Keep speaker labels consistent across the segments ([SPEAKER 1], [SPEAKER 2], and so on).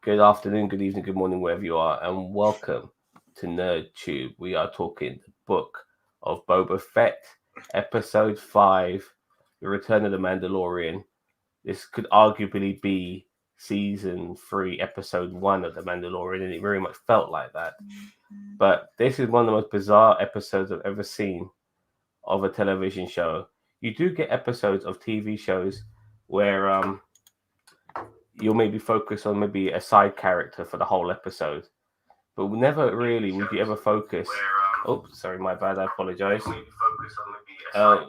[SPEAKER 1] Good afternoon, good evening, good morning, wherever you are, and welcome to NerdTube. We are talking the Book of Boba Fett, Episode 5, The Return of the Mandalorian. This could arguably be Season 3, Episode 1 of The Mandalorian, and it very much felt like that. But this is one of the most bizarre episodes I've ever seen of a television show. You do get episodes of TV shows where you'll maybe focus on maybe a side character for the whole episode, but never really would you ever focus. Oh, sorry, my bad. I apologize.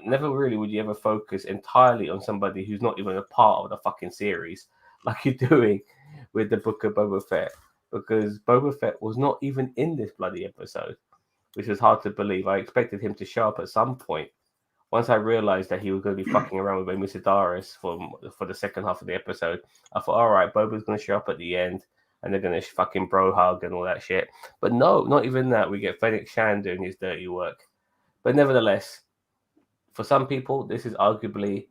[SPEAKER 1] Never really would you ever focus entirely on somebody who's not even a part of the fucking series, like you're doing with the Book of Boba Fett, because Boba Fett was not even in this bloody episode, which is hard to believe. I expected him to show up at some point. Once I realized that he was going to be fucking around with Mr. Daris for the second half of the episode, I thought, all right, Boba's going to show up at the end, and they're going to fucking bro hug and all that shit. But no, not even that. We get Fennec Shan doing his dirty work. But nevertheless, for some people, this is arguably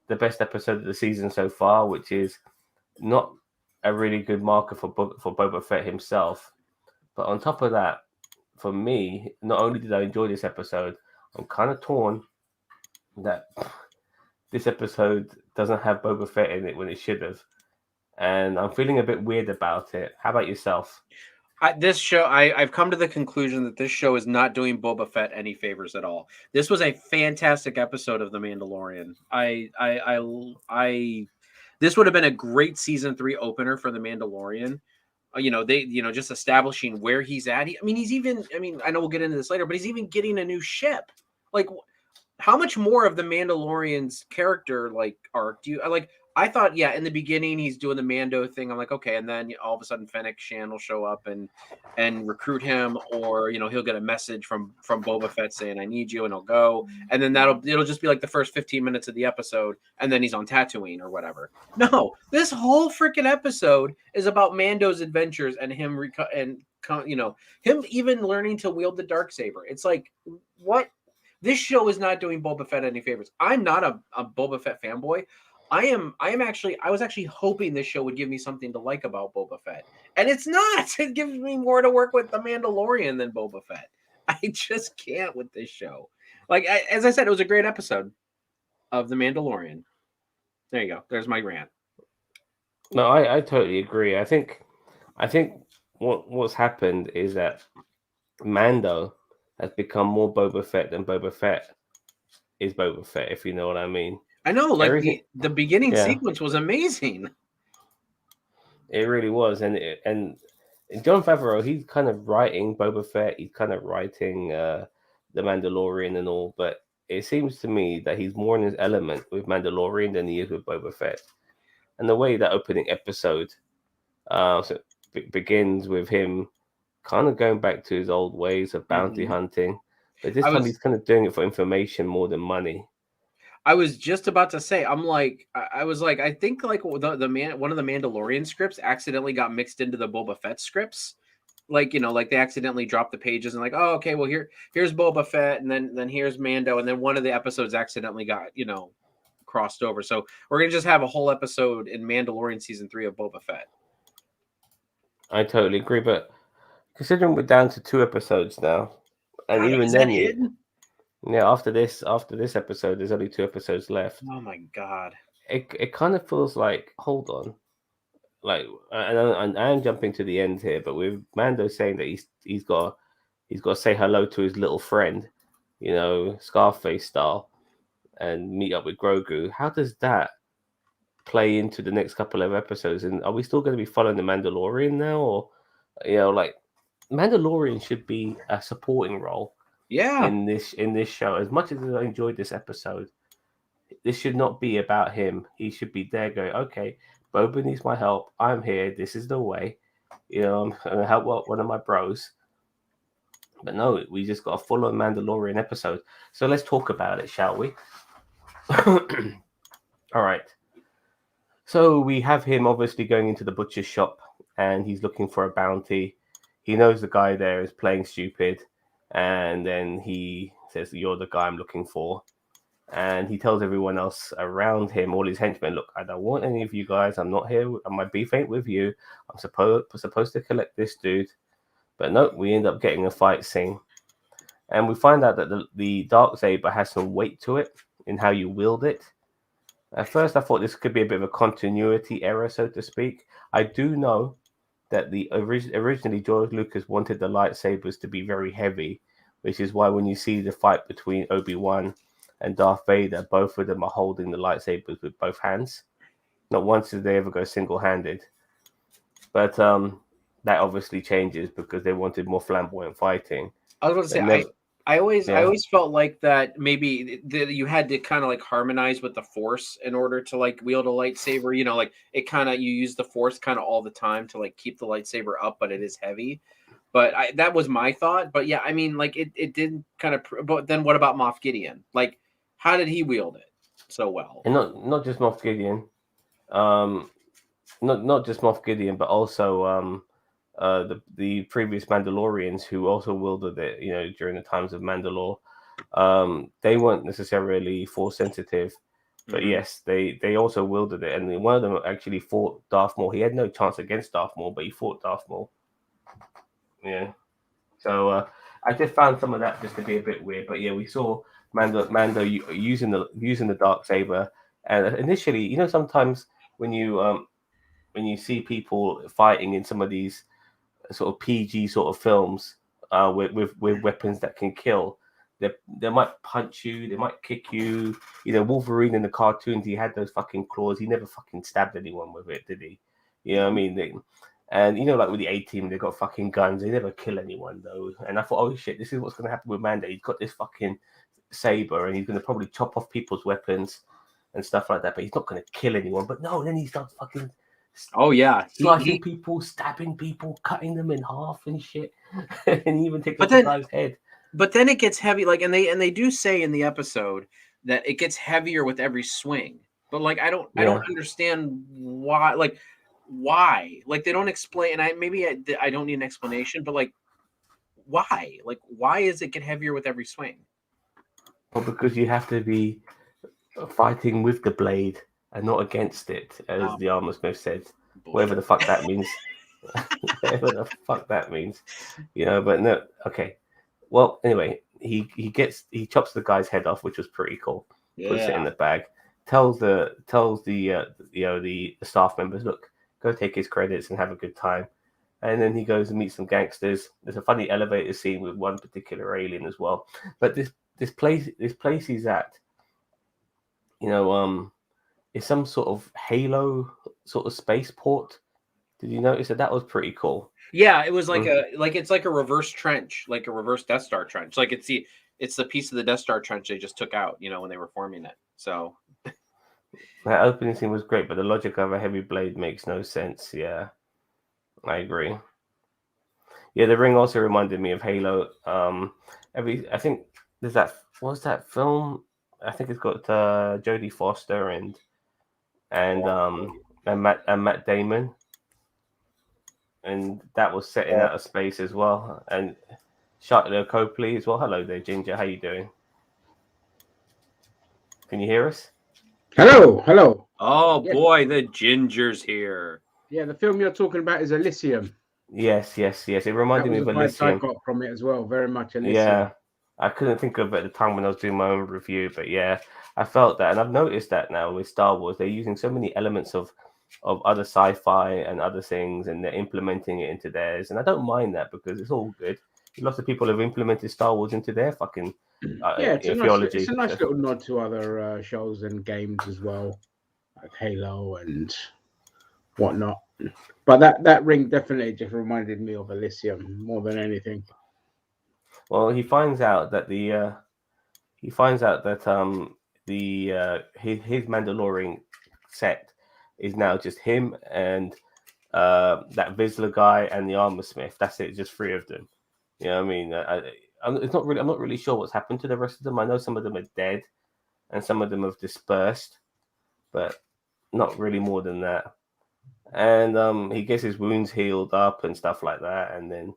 [SPEAKER 1] the best episode of the season so far, which is not a really good marker for Boba Fett himself. But on top of that, for me, not only did I enjoy this episode, I'm kind of torn that this episode doesn't have Boba Fett in it when it should have, and I'm feeling a bit weird about it. How about yourself?
[SPEAKER 2] I've come to the conclusion that this show is not doing Boba Fett any favors at all. This was a fantastic episode of The Mandalorian. This would have been a great season 3 opener for The Mandalorian. Just establishing where he's at. I know we'll get into this later, but he's even getting a new ship. Like, how much more of the Mandalorian's character arc do you like? I thought, in the beginning he's doing the Mando thing. I'm like, okay, and then all of a sudden Fennec Shan will show up and recruit him, or he'll get a message from Boba Fett saying I need you, and he'll go, and then it'll just be like the first 15 minutes of the episode, and then he's on Tatooine or whatever. No, this whole freaking episode is about Mando's adventures and him him even learning to wield the Darksaber. It's like, what? This show is not doing Boba Fett any favors. I'm not a Boba Fett fanboy. I was actually hoping this show would give me something to like about Boba Fett. And it's not. It gives me more to work with The Mandalorian than Boba Fett. I just can't with this show. As I said, it was a great episode of The Mandalorian. There you go. There's my rant.
[SPEAKER 1] No, I totally agree. I think what's happened is that Mando has become more Boba Fett than Boba Fett is Boba Fett, if you know what I mean.
[SPEAKER 2] I know, the beginning sequence was amazing.
[SPEAKER 1] It really was, and Jon Favreau, he's kind of writing Boba Fett, he's kind of writing the Mandalorian and all, but it seems to me that he's more in his element with Mandalorian than he is with Boba Fett. And the way that opening episode begins with him kind of going back to his old ways of bounty hunting, but this time he's kind of doing it for information more than money.
[SPEAKER 2] I was just about to say, I think one of the Mandalorian scripts accidentally got mixed into the Boba Fett scripts. They accidentally dropped the pages and oh, okay, well here's Boba Fett, and then here's Mando, and then one of the episodes accidentally got crossed over. So we're gonna just have a whole episode in Mandalorian season 3 of Boba Fett.
[SPEAKER 1] I totally agree, but considering we're down to 2 episodes now, and God, even then, after this episode, there's only 2 episodes left.
[SPEAKER 2] Oh my God!
[SPEAKER 1] It kind of feels like, hold on, and I'm jumping to the end here, but with Mando saying that he's got to say hello to his little friend, Scarface style, and meet up with Grogu. How does that play into the next couple of episodes? And are we still going to be following the Mandalorian now, or Mandalorian should be a supporting role? In this show, as much as I enjoyed this episode, this should not be about him. He should be there going, okay, Boba needs my help. I'm here. This is the way. I'm gonna help one of my bros. But no, we just got a full-on Mandalorian episode. So let's talk about it, shall we? All right. So we have him obviously going into the butcher's shop, and he's looking for a bounty. He knows the guy there is playing stupid. And then he says, "You're the guy I'm looking for." and he tells everyone else around him, all his henchmen, look, I don't want any of you guys. I'm not here. My beef ain't with you. I'm supposed to collect this dude. But no, we end up getting a fight scene. And we find out that the dark saber has some weight to it in how you wield it. At first, I thought this could be a bit of a continuity error, so to speak. I do know that originally George Lucas wanted the lightsabers to be very heavy, which is why when you see the fight between Obi-Wan and Darth Vader, both of them are holding the lightsabers with both hands. Not once did they ever go single-handed. But that obviously changes because they wanted more flamboyant fighting.
[SPEAKER 2] I was going to say,
[SPEAKER 1] Never,
[SPEAKER 2] I always felt like that maybe you had to kind of like harmonize with the Force in order to like wield a lightsaber. You know, like it kind of you use the Force kind of all the time to like keep the lightsaber up, but it is heavy. But that was my thought. But yeah, I mean, like it didn't kind of. But then what about Moff Gideon? Like, how did he wield it so well?
[SPEAKER 1] and not just Moff Gideon, not just Moff Gideon, but also the previous Mandalorians who also wielded it, you know, during the times of Mandalore. They weren't necessarily Force sensitive, but yes, they also wielded it, and one of them actually fought Darth Maul. He had no chance against Darth Maul, but he fought Darth Maul. Yeah, so I just found some of that just to be a bit weird, but yeah, we saw Mando using the dark saber, and initially, you know, sometimes when you see people fighting in some of these sort of PG sort of films with weapons that can kill. They might punch you, they might kick you. You know, Wolverine in the cartoons, he had those fucking claws. He never fucking stabbed anyone with it, did he? You know what I mean? And you know, like with the A-Team, they got fucking guns. They never kill anyone though. And I thought, oh shit, this is what's going to happen with Mando. He's got this fucking saber, and he's going to probably chop off people's weapons and stuff like that. But he's not going to kill anyone. But no, then he starts fucking.
[SPEAKER 2] Oh yeah,
[SPEAKER 1] Slicing people, stabbing people, cutting them in half and shit, and even taking the guy's head.
[SPEAKER 2] But then it gets heavy, like, and they do say in the episode that it gets heavier with every swing. But like, I don't understand why. Like, they don't explain. And I don't need an explanation, but like, why? Like, why is it get heavier with every swing?
[SPEAKER 1] Well, because you have to be fighting with the blade and not against it, as the armor smith said. Whatever the fuck that means. Whatever the fuck that means. You know, but no, okay. Well, anyway, he chops the guy's head off, which was pretty cool. Yeah. Puts it in the bag. Tells the staff members, look, go take his credits and have a good time. And then he goes and meets some gangsters. There's a funny elevator scene with one particular alien as well. But this place he's at, you know, is some sort of Halo sort of spaceport. Did you notice that was pretty cool?
[SPEAKER 2] Yeah, it was like it's like a reverse trench, like a reverse Death Star trench. Like it's the piece of the Death Star trench they just took out, you know, when they were forming it. So
[SPEAKER 1] that opening scene was great, but the logic of a heavy blade makes no sense. Yeah, I agree. Yeah, the ring also reminded me of Halo. I think there's that. What's that film? I think it's got Jodie Foster and Matt Damon, and that was set in outer space as well. And Charlotte Copley as well. Hello there, Ginger. How you doing? Can you hear us?
[SPEAKER 3] Hello.
[SPEAKER 2] Oh yes. Boy, the Ginger's here.
[SPEAKER 3] Yeah, the film you're talking about is Elysium.
[SPEAKER 1] Yes. It reminded me of Elysium.
[SPEAKER 3] I got from it as well. Very much Elysium.
[SPEAKER 1] Yeah, I couldn't think of it at the time when I was doing my own review, but yeah, I felt that, and I've noticed that now with Star Wars, they're using so many elements of other sci-fi and other things, and they're implementing it into theirs, and I don't mind that because it's all good. Lots of people have implemented Star Wars into their fucking theology.
[SPEAKER 3] It's a nice little nod to other shows and games as well, like Halo and whatnot. But that ring definitely just reminded me of Elysium more than anything.
[SPEAKER 1] Well, he finds out that his Mandalorian set is now just him and that Vizsla guy and the armor smith. That's it, just three of them. You know what I mean? I'm not really sure what's happened to the rest of them. I know some of them are dead and some of them have dispersed, but not really more than that. And he gets his wounds healed up and stuff like that, and then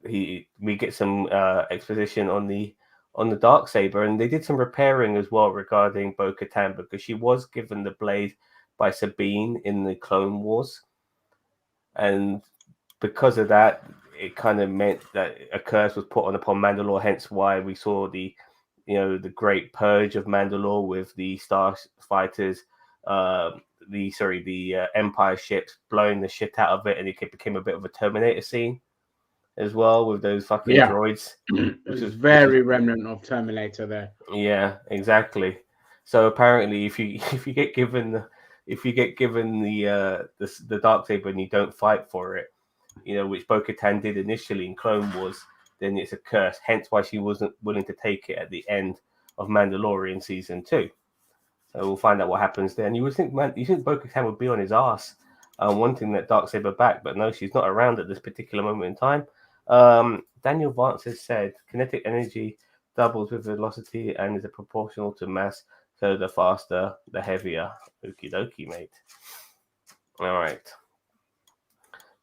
[SPEAKER 1] we get some exposition on the on the Darksaber, and they did some repairing as well regarding Bo-Katan, because she was given the blade by Sabine in the Clone Wars, and because of that, it kind of meant that a curse was put upon Mandalore. Hence, why we saw the great purge of Mandalore with the Star Fighters, the Empire ships blowing the shit out of it, and it became a bit of a Terminator scene as well with those fucking droids.
[SPEAKER 3] It was very remnant of Terminator there.
[SPEAKER 1] Yeah, exactly. So apparently, if you get given the Darksaber and you don't fight for it, which Bo-Katan did initially in Clone Wars, then it's a curse. Hence why she wasn't willing to take it at the end of Mandalorian season 2. So we'll find out what happens there. And you think Bo-Katan would be on his ass, wanting that Darksaber back, but no, she's not around at this particular moment in time. Daniel Vance has said kinetic energy doubles with velocity and is proportional to mass, so the faster, the heavier. Okie dokie, mate. All right.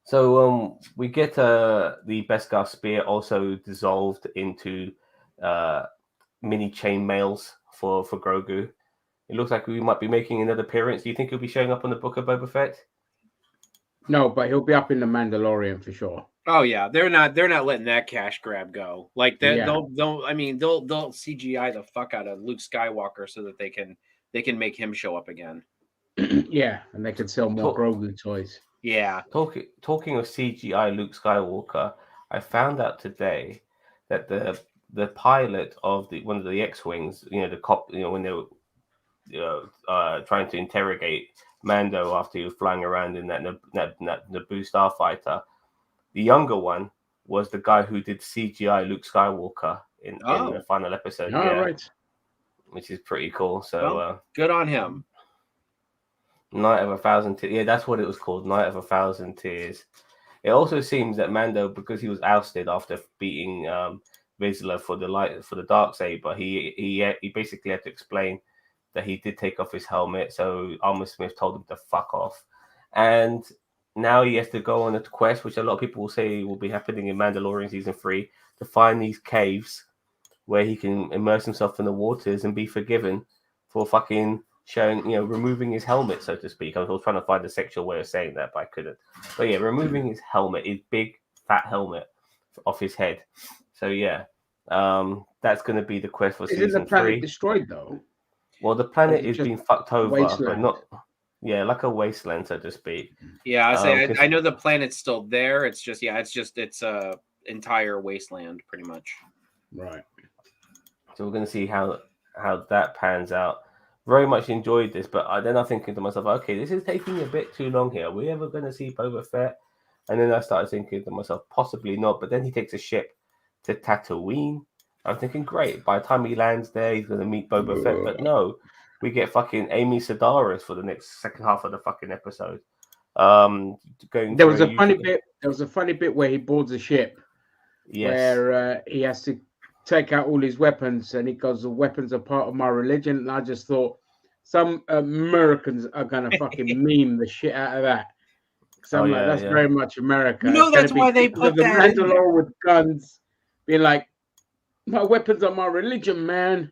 [SPEAKER 1] So we get the Beskar spear also dissolved into mini chain mails for Grogu. It looks like we might be making another appearance. Do you think he'll be showing up on the Book of Boba Fett?
[SPEAKER 3] No, but he'll be up in the Mandalorian for sure.
[SPEAKER 2] Oh yeah, they're not letting that cash grab go. Like they'll CGI the fuck out of Luke Skywalker so that they can make him show up again.
[SPEAKER 3] Yeah, and they can sell more Grogu toys.
[SPEAKER 2] Yeah.
[SPEAKER 1] Talking of CGI Luke Skywalker, I found out today that the pilot of one of the X-wings, the cop, when they were trying to interrogate Mando after he was flying around in that Naboo starfighter, the younger one was the guy who did CGI Luke Skywalker in the final episode.
[SPEAKER 3] Right.
[SPEAKER 1] Which is pretty cool. So
[SPEAKER 2] good on him.
[SPEAKER 1] Night of 1,000 Tears. Yeah, that's what it was called. Night of 1,000 Tears. It also seems that Mando, because he was ousted after beating Vizsla for the Darksaber, he basically had to explain that he did take off his helmet. So Armor Smith told him to fuck off, and now he has to go on a quest, which a lot of people will say will be happening in Mandalorian season 3, to find these caves where he can immerse himself in the waters and be forgiven for fucking removing his helmet, so to speak. I was trying to find a sexual way of saying that, but I couldn't. But yeah, removing his helmet, his big fat helmet off his head. So yeah, that's going to be the quest for season 3.
[SPEAKER 3] Isn't the planet destroyed though?
[SPEAKER 1] Well, the planet is being fucked over,
[SPEAKER 3] wasteland?
[SPEAKER 1] But not. Yeah, like a wasteland, so to speak.
[SPEAKER 2] Yeah, I know the planet's still there. It's just it's a entire wasteland, pretty much.
[SPEAKER 3] Right.
[SPEAKER 1] So we're going to see how that pans out. Very much enjoyed this, but then I'm thinking to myself, okay, this is taking a bit too long here. Are we ever going to see Boba Fett? And then I started thinking to myself, possibly not. But then he takes a ship to Tatooine. I'm thinking, great. By the time he lands there, he's going to meet Boba Fett. But no, we get fucking Amy Sedaris for the next second half of the fucking episode.
[SPEAKER 3] There was a funny bit where he boards a ship, where he has to take out all his weapons, and he goes, "The weapons are part of my religion." And I just thought, some Americans are gonna fucking meme the shit out of that. So that's very much America.
[SPEAKER 2] That's why they put
[SPEAKER 3] the
[SPEAKER 2] that
[SPEAKER 3] Mandalore with guns, being like, "My weapons are my religion, man."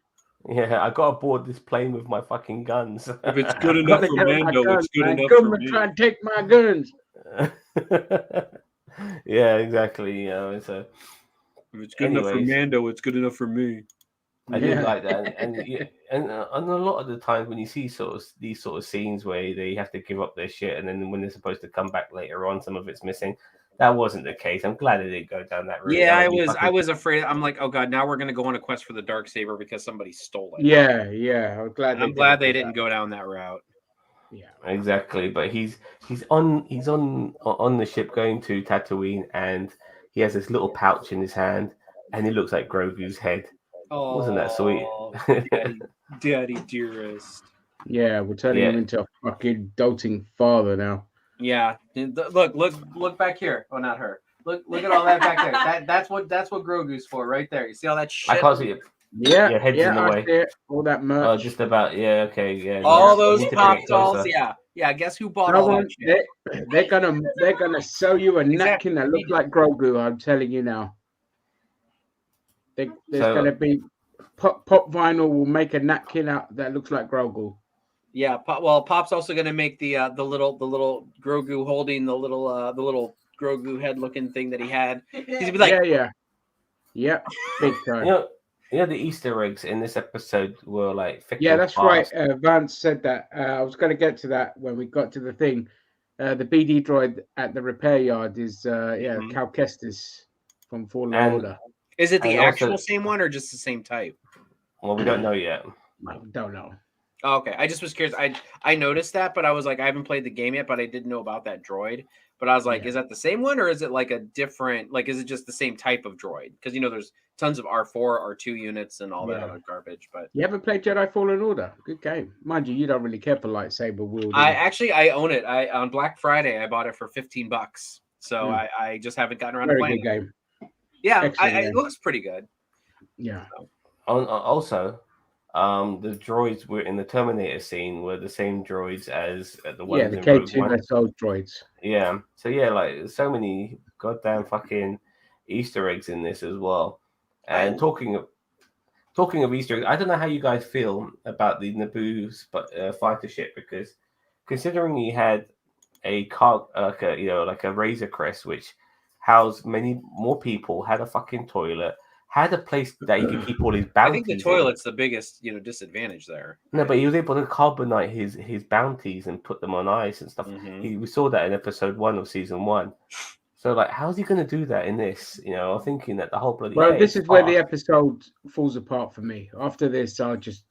[SPEAKER 1] Yeah, I got aboard this plane with my fucking guns.
[SPEAKER 2] If it's good enough for Mando, it's good enough for me.
[SPEAKER 3] Try and take my guns.
[SPEAKER 1] Yeah, exactly.
[SPEAKER 2] If it's good enough for Mando, it's good enough for me.
[SPEAKER 1] I do like that, and a lot of the times when you see these sort of scenes where they have to give up their shit, and then when they're supposed to come back later on, some of it's missing. That wasn't the case. I'm glad they didn't go down that route.
[SPEAKER 2] Yeah, I was afraid. I'm like, oh god, now we're gonna go on a quest for the Darksaber because somebody stole it.
[SPEAKER 3] Yeah.
[SPEAKER 2] I'm glad they didn't go down that route.
[SPEAKER 3] Yeah,
[SPEAKER 1] exactly. But he's on the ship going to Tatooine, and he has this little pouch in his hand, and it looks like Grogu's head.
[SPEAKER 2] Oh,
[SPEAKER 1] wasn't that sweet?
[SPEAKER 2] Daddy dearest.
[SPEAKER 3] Yeah, we're turning him into a fucking doting father now.
[SPEAKER 2] Yeah, look back here. Oh, not her. Look at all that back there. That's what Grogu's for, right there. You see all that shit?
[SPEAKER 1] I can't see it.
[SPEAKER 3] Yeah,
[SPEAKER 1] your head's in the way.
[SPEAKER 3] All that merch.
[SPEAKER 1] Oh, just about. Yeah, okay, yeah.
[SPEAKER 2] All those pop dolls. Yeah. Guess who bought all that shit?
[SPEAKER 3] They're gonna sell you a napkin that looks like Grogu. I'm telling you now. There's gonna be Pop Vinyl will make a napkin out that looks like Grogu.
[SPEAKER 2] Yeah, Pop's also gonna make the little Grogu holding the little Grogu head looking thing that he had. He's gonna be like,
[SPEAKER 3] yeah, big time.
[SPEAKER 1] You know, the Easter eggs in this episode were like thick.
[SPEAKER 3] Yeah, that's fast. Right. Vance said that. I was going to get to that when we got to the thing. The BD droid at the repair yard is Cal Kestis from Fallen Order.
[SPEAKER 2] Is it the actual same one or just the same type?
[SPEAKER 1] Well, we don't know yet.
[SPEAKER 3] I don't know.
[SPEAKER 2] Oh, okay, I just was curious. I noticed that, but I was like, I haven't played the game yet, but I didn't know about that droid. But I was like, is that the same one or is it like a different? Like, is it just the same type of droid? Because there's tons of R4, R2 units and all that other garbage. But
[SPEAKER 3] you haven't played Jedi Fallen Order? Good game, mind you. You don't really care for lightsaber wielding.
[SPEAKER 2] I own it. On Black Friday I bought it for $15. So I just haven't gotten around to playing
[SPEAKER 3] it. Game.
[SPEAKER 2] Yeah, it looks pretty good.
[SPEAKER 3] Yeah.
[SPEAKER 1] Also, the droids were in the Terminator scene were the same droids as the ones
[SPEAKER 3] the
[SPEAKER 1] in
[SPEAKER 3] K2SO droids.
[SPEAKER 1] Yeah. So yeah, like so many goddamn fucking Easter eggs in this as well. And talking of Easter eggs, I don't know how you guys feel about the Naboo fighter ship, because considering he had a car, like a Razor Crest, which housed many more people, had a fucking toilet, had a place that he could keep all his bounties.
[SPEAKER 2] I think the toilet's the biggest, disadvantage there.
[SPEAKER 1] No, but he was able to carbonite his bounties and put them on ice and stuff.
[SPEAKER 2] Mm-hmm.
[SPEAKER 1] We saw that in episode 1 of season 1. So, like, how's he going to do that in this? I'm thinking that the whole bloody.
[SPEAKER 3] Well, this is where the episode falls apart for me. After this, I just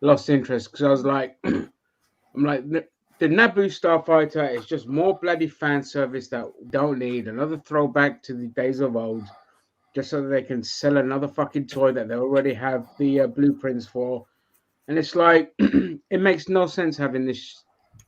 [SPEAKER 3] lost interest because I was like, the Naboo Starfighter is just more bloody fan service that we don't need. Another throwback to the days of old, just so that they can sell another fucking toy that they already have the blueprints for. And it's like, it makes no sense having this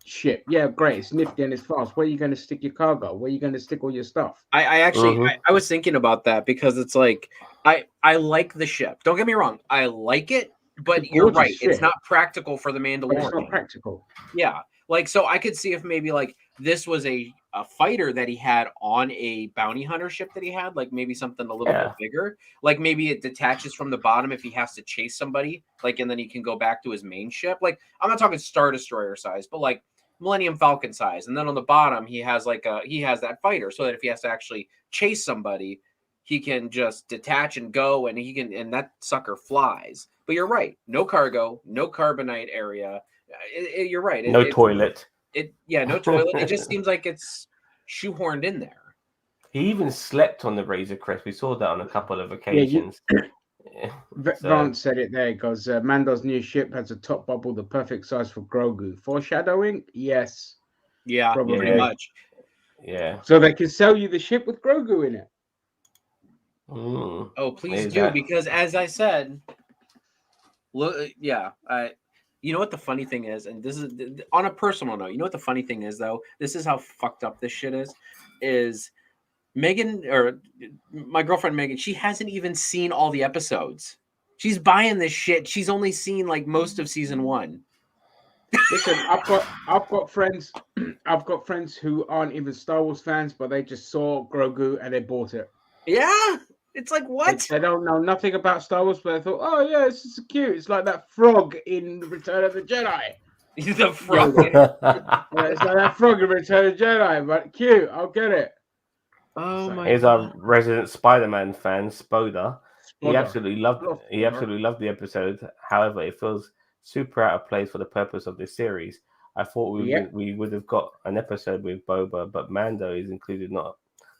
[SPEAKER 3] ship. Yeah, great. It's nifty and it's fast. Where are you going to stick your cargo? Where are you going to stick all your stuff?
[SPEAKER 2] I actually, I was thinking about that because it's like, I like the ship. Don't get me wrong. I like it, but you're right. Ship. It's not practical for the Mandalorian.
[SPEAKER 3] But it's not practical.
[SPEAKER 2] Yeah. Like, so I could see if maybe like this was a fighter that he had on a bounty hunter ship that he had, like maybe something a little bit bigger. Like maybe it detaches from the bottom if he has to chase somebody, like, and then he can go back to his main ship. Like, I'm not talking Star Destroyer size, but like Millennium Falcon size. And then on the bottom, he has that fighter so that if he has to actually chase somebody, he can just detach and go and that sucker flies. But you're right. No cargo, no carbonite area. You're right.
[SPEAKER 1] No toilet.
[SPEAKER 2] No toilet. It just seems like it's shoehorned in there.
[SPEAKER 1] He even slept on the Razor Crest. We saw that on a couple of occasions.
[SPEAKER 3] Vance said it there. He goes, Mando's new ship has a top bubble, the perfect size for Grogu. Foreshadowing? Yes.
[SPEAKER 2] Yeah, probably. Pretty much.
[SPEAKER 1] Yeah.
[SPEAKER 3] So they can sell you the ship with Grogu in it.
[SPEAKER 2] Oh, please do, because as I said, look, you know what the funny thing is, and this is on a personal note, you know what the funny thing is, though? This is how fucked up this shit is Megan, or my girlfriend Megan, she hasn't even seen all the episodes. She's buying this shit. She's only seen like most of season 1.
[SPEAKER 3] Listen, I've got friends who aren't even Star Wars fans, but they just saw Grogu and they bought it.
[SPEAKER 2] Yeah. It's like, what?
[SPEAKER 3] They don't know nothing about Star Wars, but I thought, oh yeah, this is cute. It's like that frog in Return of the Jedi.
[SPEAKER 2] The frog.
[SPEAKER 3] It's like that frog in Return of the Jedi, but cute. I'll get it.
[SPEAKER 2] Oh my!
[SPEAKER 1] Here's our resident Spider-Man fan, Spoda. He absolutely loved the episode. However, it feels super out of place for the purpose of this series. I thought we would have got an episode with Boba, but Mando is included, not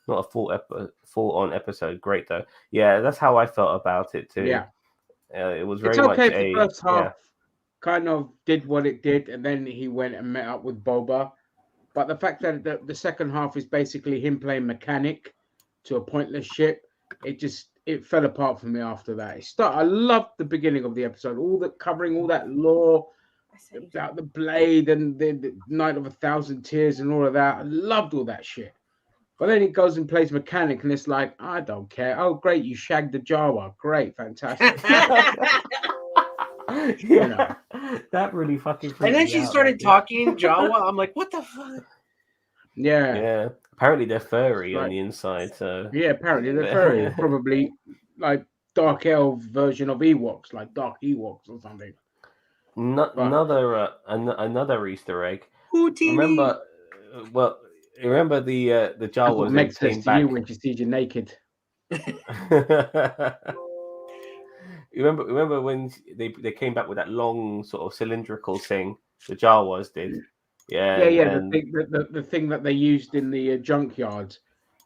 [SPEAKER 1] a full-on episode. Great though. Yeah, that's how I felt about it too.
[SPEAKER 3] Yeah,
[SPEAKER 1] it was very
[SPEAKER 3] it's okay
[SPEAKER 1] much
[SPEAKER 3] for first half. Kind of did what it did, and then he went and met up with Boba. But the fact that the second half is basically him playing mechanic to a pointless ship, it fell apart for me after that. I loved the beginning of the episode, covering all that lore about the blade and the Night of 1,000 Tears and all of that. I loved all that shit. But then he goes and plays mechanic, and it's like, I don't care. Oh, great, you shagged the Jawa. Great, fantastic.
[SPEAKER 1] That really fucking.
[SPEAKER 2] And then she started talking Jawa. I'm like, what the fuck?
[SPEAKER 1] Yeah. Apparently they're furry on the inside. So
[SPEAKER 3] yeah, apparently they're furry. Probably like dark elf version of Ewoks, like Dark Ewoks or something.
[SPEAKER 1] Another Easter egg.
[SPEAKER 2] Houdini.
[SPEAKER 1] Remember the Jawas
[SPEAKER 3] Meg says
[SPEAKER 1] came
[SPEAKER 3] to
[SPEAKER 1] back.
[SPEAKER 3] you when she sees you naked.
[SPEAKER 1] remember when they came back with that long sort of cylindrical thing the Jawas did. Yeah. And
[SPEAKER 3] the thing that they used in the junkyard.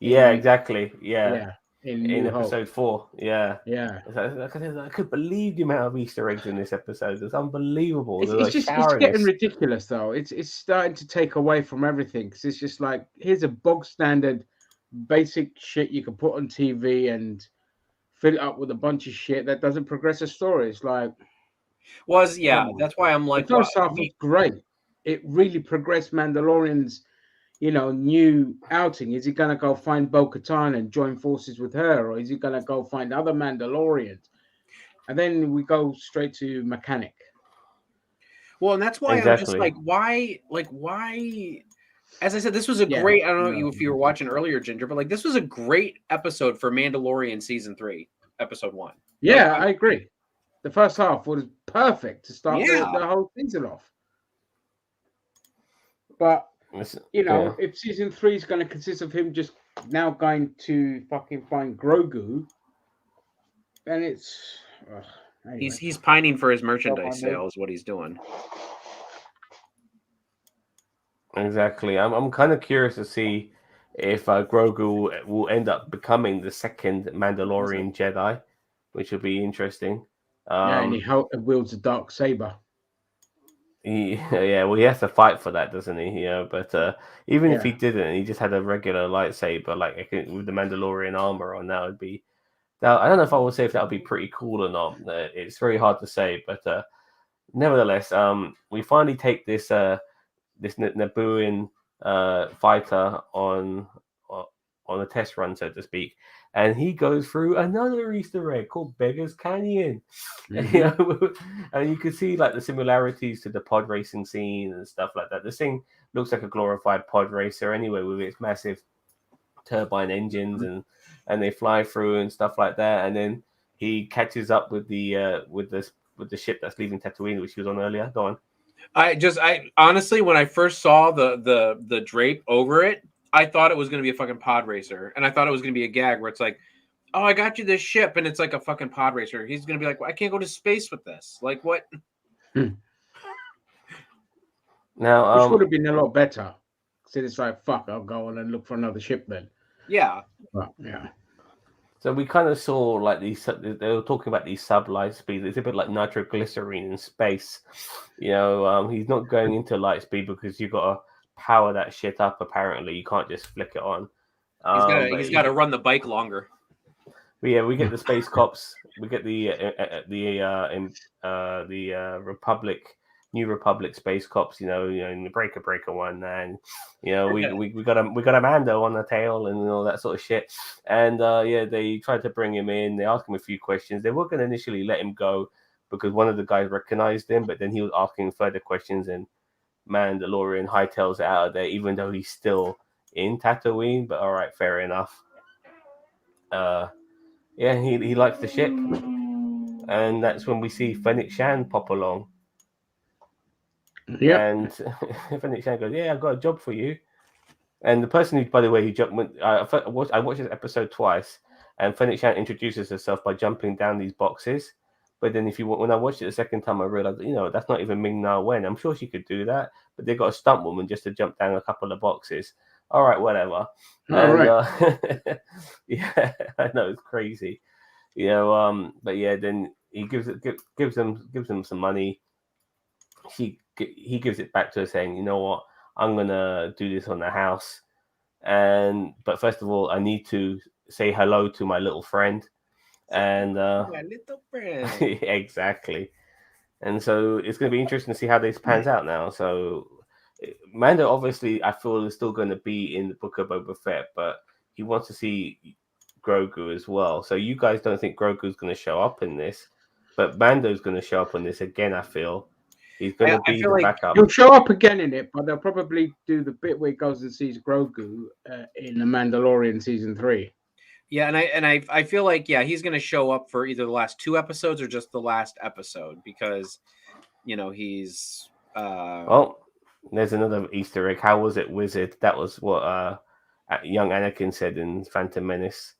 [SPEAKER 1] Yeah, exactly. Yeah.
[SPEAKER 3] In
[SPEAKER 1] episode 4. Yeah.
[SPEAKER 3] Yeah.
[SPEAKER 1] I could believe the amount of Easter eggs in this episode. It's unbelievable.
[SPEAKER 3] It's getting ridiculous though. It's starting to take away from everything. Cause it's just like, here's a bog standard basic shit you can put on TV and fill it up with a bunch of shit that doesn't progress the story. It's like,
[SPEAKER 2] that's why I'm like,
[SPEAKER 3] the first half was great. It really progressed Mandalorian's, new outing. Is he gonna go find Bo-Katan and join forces with her, or is he gonna go find other Mandalorians? And then we go straight to mechanic.
[SPEAKER 2] Well, and that's why I'm just like, why? As I said, this was a great. I don't know if you were watching earlier, Ginger, but like, this was a great episode for Mandalorian season 3, episode 1.
[SPEAKER 3] Yeah, I agree. The first half was perfect to start the whole season off. But if season 3 is going to consist of him just now going to fucking find Grogu, then it's
[SPEAKER 2] anyway. He's pining for his merchandise sales. What he's doing.
[SPEAKER 1] Exactly. I'm kind of curious to see if Grogu will end up becoming the second Mandalorian Jedi, which will be interesting.
[SPEAKER 3] And he wields a dark saber.
[SPEAKER 1] He has to fight for that, doesn't he? But even if he didn't, he just had a regular lightsaber, like with the Mandalorian armor on. That would be. Now, I don't know if I would say if that would be pretty cool or not. It's very hard to say, but nevertheless, we finally take this Nabooian fighter on a test run, so to speak, and he goes through another Easter egg called Beggar's Canyon. And you can see like the similarities to the pod racing scene and stuff like that. This thing looks like a glorified pod racer anyway, with its massive turbine engines and they fly through and stuff like that. And then he catches up with the ship that's leaving Tatooine, which he was on earlier. Go on.
[SPEAKER 2] I honestly, when I first saw the drape over it, I thought it was going to be a fucking pod racer, and I thought it was going to be a gag where it's like, "Oh, I got you this ship," and it's like a fucking pod racer. He's going to be like, well, "I can't go to space with this." Like what?
[SPEAKER 1] Now,
[SPEAKER 3] which would have been a lot better. So it's like, fuck, I'll go on and look for another ship then.
[SPEAKER 2] Yeah.
[SPEAKER 3] Yeah.
[SPEAKER 1] So we kind of saw like these. They were talking about these sublight speeds. It's a bit like nitroglycerine in space. He's not going into light speed because you've got to power that shit up. Apparently, you can't just flick it on.
[SPEAKER 2] He's got to run the bike longer.
[SPEAKER 1] But yeah, we get the space cops. We get the New Republic space cops. In the Breaker one, and we got a Mando on the tail and all that sort of shit. And they tried to bring him in. They asked him a few questions. They were going to initially let him go because one of the guys recognized him, but then he was asking further questions, and Mandalorian hightails it out of there, even though he's still in Tatooine. But all right, fair enough. He likes the ship, and that's when we see Fennec Shan pop along.
[SPEAKER 3] Yeah,
[SPEAKER 1] and Fennec Shan goes, "Yeah, I've got a job for you." And the person who, by the way, he jumped. I watched this episode twice, and Fennec Shan introduces herself by jumping down these boxes. But then, when I watched it the second time, I realized, that's not even Ming-Na Wen. I'm sure she could do that, but they got a stunt woman just to jump down a couple of boxes. All right, whatever.
[SPEAKER 3] Right.
[SPEAKER 1] Yeah, I know, it's crazy. But yeah, then he gives them some money. He gives it back to her, saying, "You know what? I'm gonna do this on the house, but first of all, I need to say hello to my little friend." And
[SPEAKER 2] my little friend.
[SPEAKER 1] Exactly. And so it's going to be interesting to see how this pans out now. So Mando, obviously, I feel is still going to be in the Book of Boba Fett, but he wants to see Grogu as well. So you guys don't think Grogu's going to show up in this, but Mando's going to show up in this again. I feel he's going to be the backup.
[SPEAKER 3] He'll show up again in it, but they'll probably do the bit where he goes and sees Grogu in the Mandalorian season 3.
[SPEAKER 2] Yeah, and I feel like he's going to show up for either the last 2 episodes or just the last episode because he's
[SPEAKER 1] Well, there's another Easter egg. How was it, Wizard? That was what young Anakin said in Phantom Menace.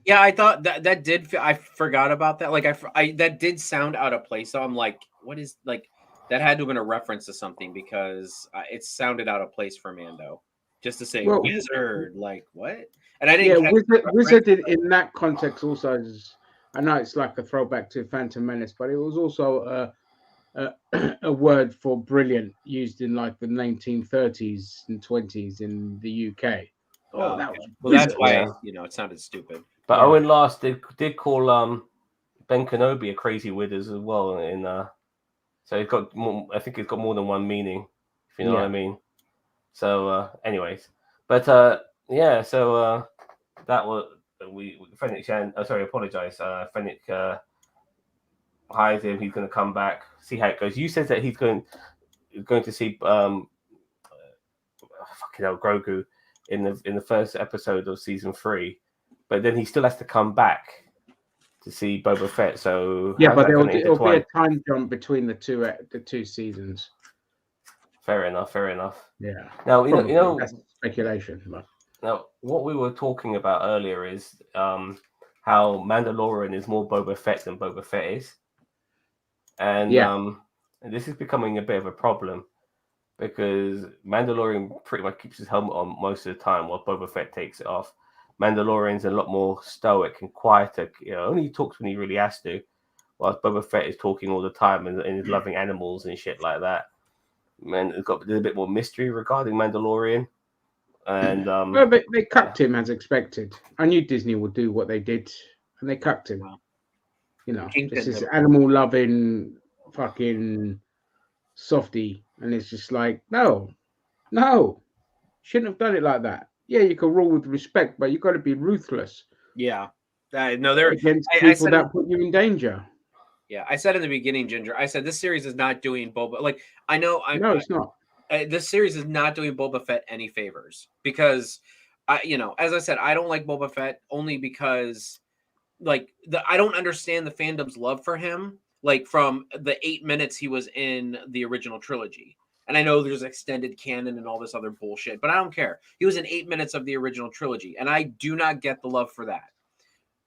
[SPEAKER 2] Yeah, I thought that did. I forgot about that. Like I that did sound out of place. So I'm like, what is like that had to have been a reference to something because it sounded out of place for Mando. Just to say wizard, like what? And I didn't.
[SPEAKER 3] Yeah, wizard in that context also is. I know it's like a throwback to Phantom Menace, but it was also a word for brilliant used in like the 1930s and 20s in the UK.
[SPEAKER 2] Oh, that was well. That's why it sounded stupid.
[SPEAKER 1] But Owen Last did call Ben Kenobi a crazy wizard as well. So it got more, I think it's got more than one meaning. If you know what I mean. So, anyways, but so that was Fennec Shan. Sorry, apologize. Fennec hires him. He's going to come back. See how it goes. You said that he's going to see fucking hell, Grogu in the first episode of season 3, but then he still has to come back to see Boba Fett. So
[SPEAKER 3] but it'll be a time jump between the two seasons.
[SPEAKER 1] Fair enough.
[SPEAKER 3] Yeah.
[SPEAKER 1] Now you know
[SPEAKER 3] that's speculation. But...
[SPEAKER 1] Now what we were talking about earlier is how Mandalorian is more Boba Fett than Boba Fett is, and this is becoming a bit of a problem because Mandalorian pretty much keeps his helmet on most of the time while Boba Fett takes it off. Mandalorian's a lot more stoic and quieter. Only talks when he really has to, whilst Boba Fett is talking all the time and is loving animals and shit like that. Man, it's got a little bit more mystery regarding Mandalorian. And
[SPEAKER 3] well, they cucked him as expected. I knew Disney would do what they did, and they cucked him.
[SPEAKER 2] Wow.
[SPEAKER 3] This is animal loving fucking softy, and it's just like no, shouldn't have done it like that. Yeah, you can rule with respect, but you got to be ruthless.
[SPEAKER 2] Yeah, no, they're
[SPEAKER 3] against people that put you in danger.
[SPEAKER 2] Yeah, I said in the beginning, Ginger. I said this series is not doing Boba. Like I know,
[SPEAKER 3] it's not.
[SPEAKER 2] This series is not doing Boba Fett any favors because, as I said, I don't like Boba Fett only because, I don't understand the fandom's love for him. Like from the 8 minutes he was in the original trilogy, and I know there's extended canon and all this other bullshit, but I don't care. He was in 8 minutes of the original trilogy, and I do not get the love for that.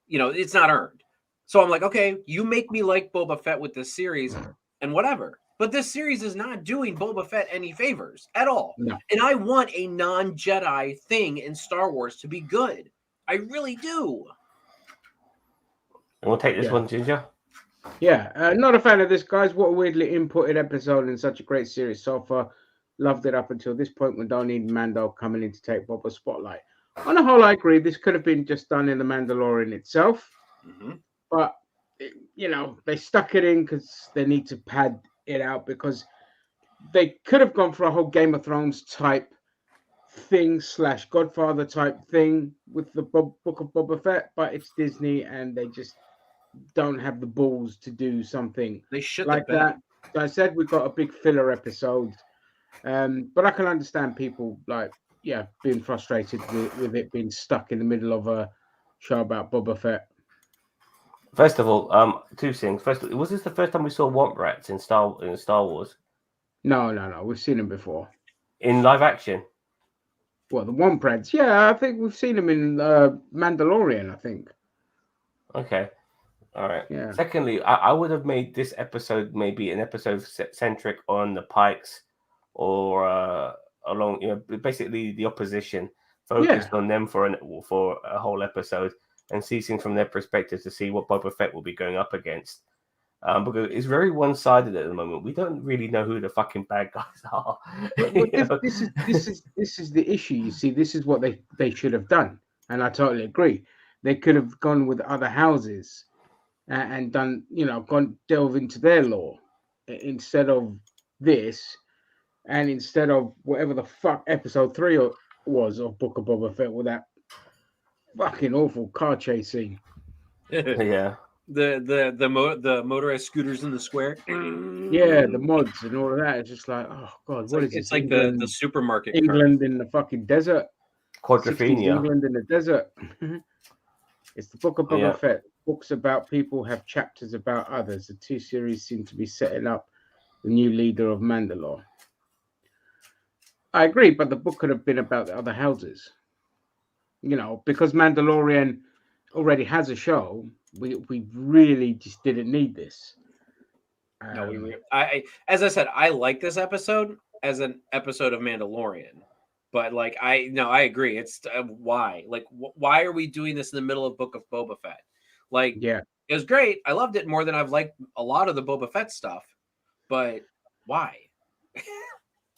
[SPEAKER 2] It's not earned. So I'm like, okay, you make me like Boba Fett with this series and whatever. But this series is not doing Boba Fett any favors at all.
[SPEAKER 3] No.
[SPEAKER 2] And I want a non-Jedi thing in Star Wars to be good. I really do.
[SPEAKER 1] And we'll take this one, Ginger.
[SPEAKER 3] Yeah, not a fan of this, guys. What a weirdly inputted episode in such a great series so far. Loved it up until this point when don't need Mando coming in to take Boba's spotlight. On the whole, I agree. This could have been just done in the Mandalorian itself.
[SPEAKER 2] Mm-hmm.
[SPEAKER 3] But, they stuck it in because they need to pad it out because they could have gone for a whole Game of Thrones type thing / Godfather type thing with the Book of Boba Fett, but it's Disney and they just don't have the balls to do something like that. So I said we got a big filler episode, but I can understand people being frustrated with it being stuck in the middle of a show about Boba Fett.
[SPEAKER 1] First of all, two things. First, was this the first time we saw Womp Rats in Star Wars?
[SPEAKER 3] No. We've seen them before
[SPEAKER 1] in live action.
[SPEAKER 3] Well, the Womp Rats, yeah, I think we've seen them in Mandalorian. I think.
[SPEAKER 1] Okay, all right.
[SPEAKER 3] Yeah.
[SPEAKER 1] Secondly, I would have made this episode maybe an episode centric on the Pikes, or along, basically the opposition, focused on them for a whole episode. And ceasing from their perspective to see what Boba Fett will be going up against, because it's very one-sided at the moment. We don't really know who the fucking bad guys are.
[SPEAKER 3] This is the issue. You see, this is what they should have done, and I totally agree. They could have gone with other houses and done, delve into their lore instead of this, and instead of whatever the fuck episode 3 was of Book of Boba Fett with that fucking awful car chasing.
[SPEAKER 1] Yeah.
[SPEAKER 2] The motorized scooters in the square.
[SPEAKER 3] Yeah, the mods and all of that. It's just like, oh god,
[SPEAKER 2] it's like, it's like the supermarket.
[SPEAKER 3] England in the fucking desert.
[SPEAKER 1] Quadrophenia.
[SPEAKER 3] England in the desert. It's the Book of Boba Fett. Books about people have chapters about others. The two series seem to be setting up the new leader of Mandalore. I agree, but the book could have been about the other houses. Because Mandalorian already has a show, we really just didn't need this.
[SPEAKER 2] No, as I said, I like this episode as an episode of Mandalorian, but like I agree. It's why, like, why are we doing this in the middle of Book of Boba Fett? Like,
[SPEAKER 3] yeah,
[SPEAKER 2] it was great. I loved it more than I've liked a lot of the Boba Fett stuff, but why?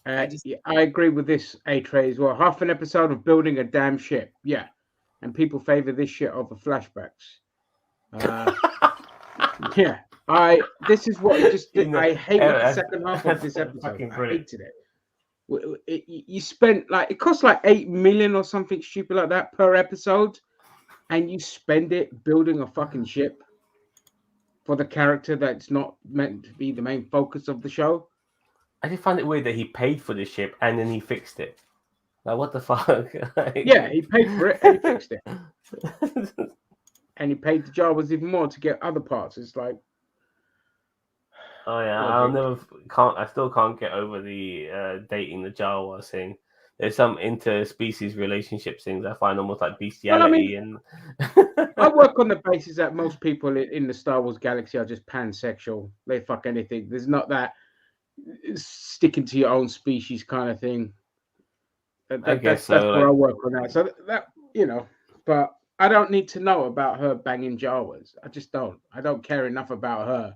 [SPEAKER 3] I agree with this, A-Tray, as well. Half an episode of building a damn ship, yeah, and people favor this shit over flashbacks. Yeah. This is what I hated the second half of this episode. I hated it. You spent it costs like $8 million or something stupid like that per episode, and you spend it building a fucking ship for the character that's not meant to be the main focus of the show.
[SPEAKER 1] I just find it weird that he paid for the ship and then he fixed it. Like, what the fuck?
[SPEAKER 3] Yeah, he paid for it and he fixed it. And he paid the Jawas even more to get other parts. It's like,
[SPEAKER 1] oh yeah, I still can't get over the dating the Jawa thing. There's some interspecies relationship things I find almost like bestiality.
[SPEAKER 3] I work on the basis that most people in the Star Wars galaxy are just pansexual. They fuck anything. There's not that sticking to your own species kind of thing. That's where I work on that. So that but I don't need to know about her banging Jawas. I just don't. I don't care enough about her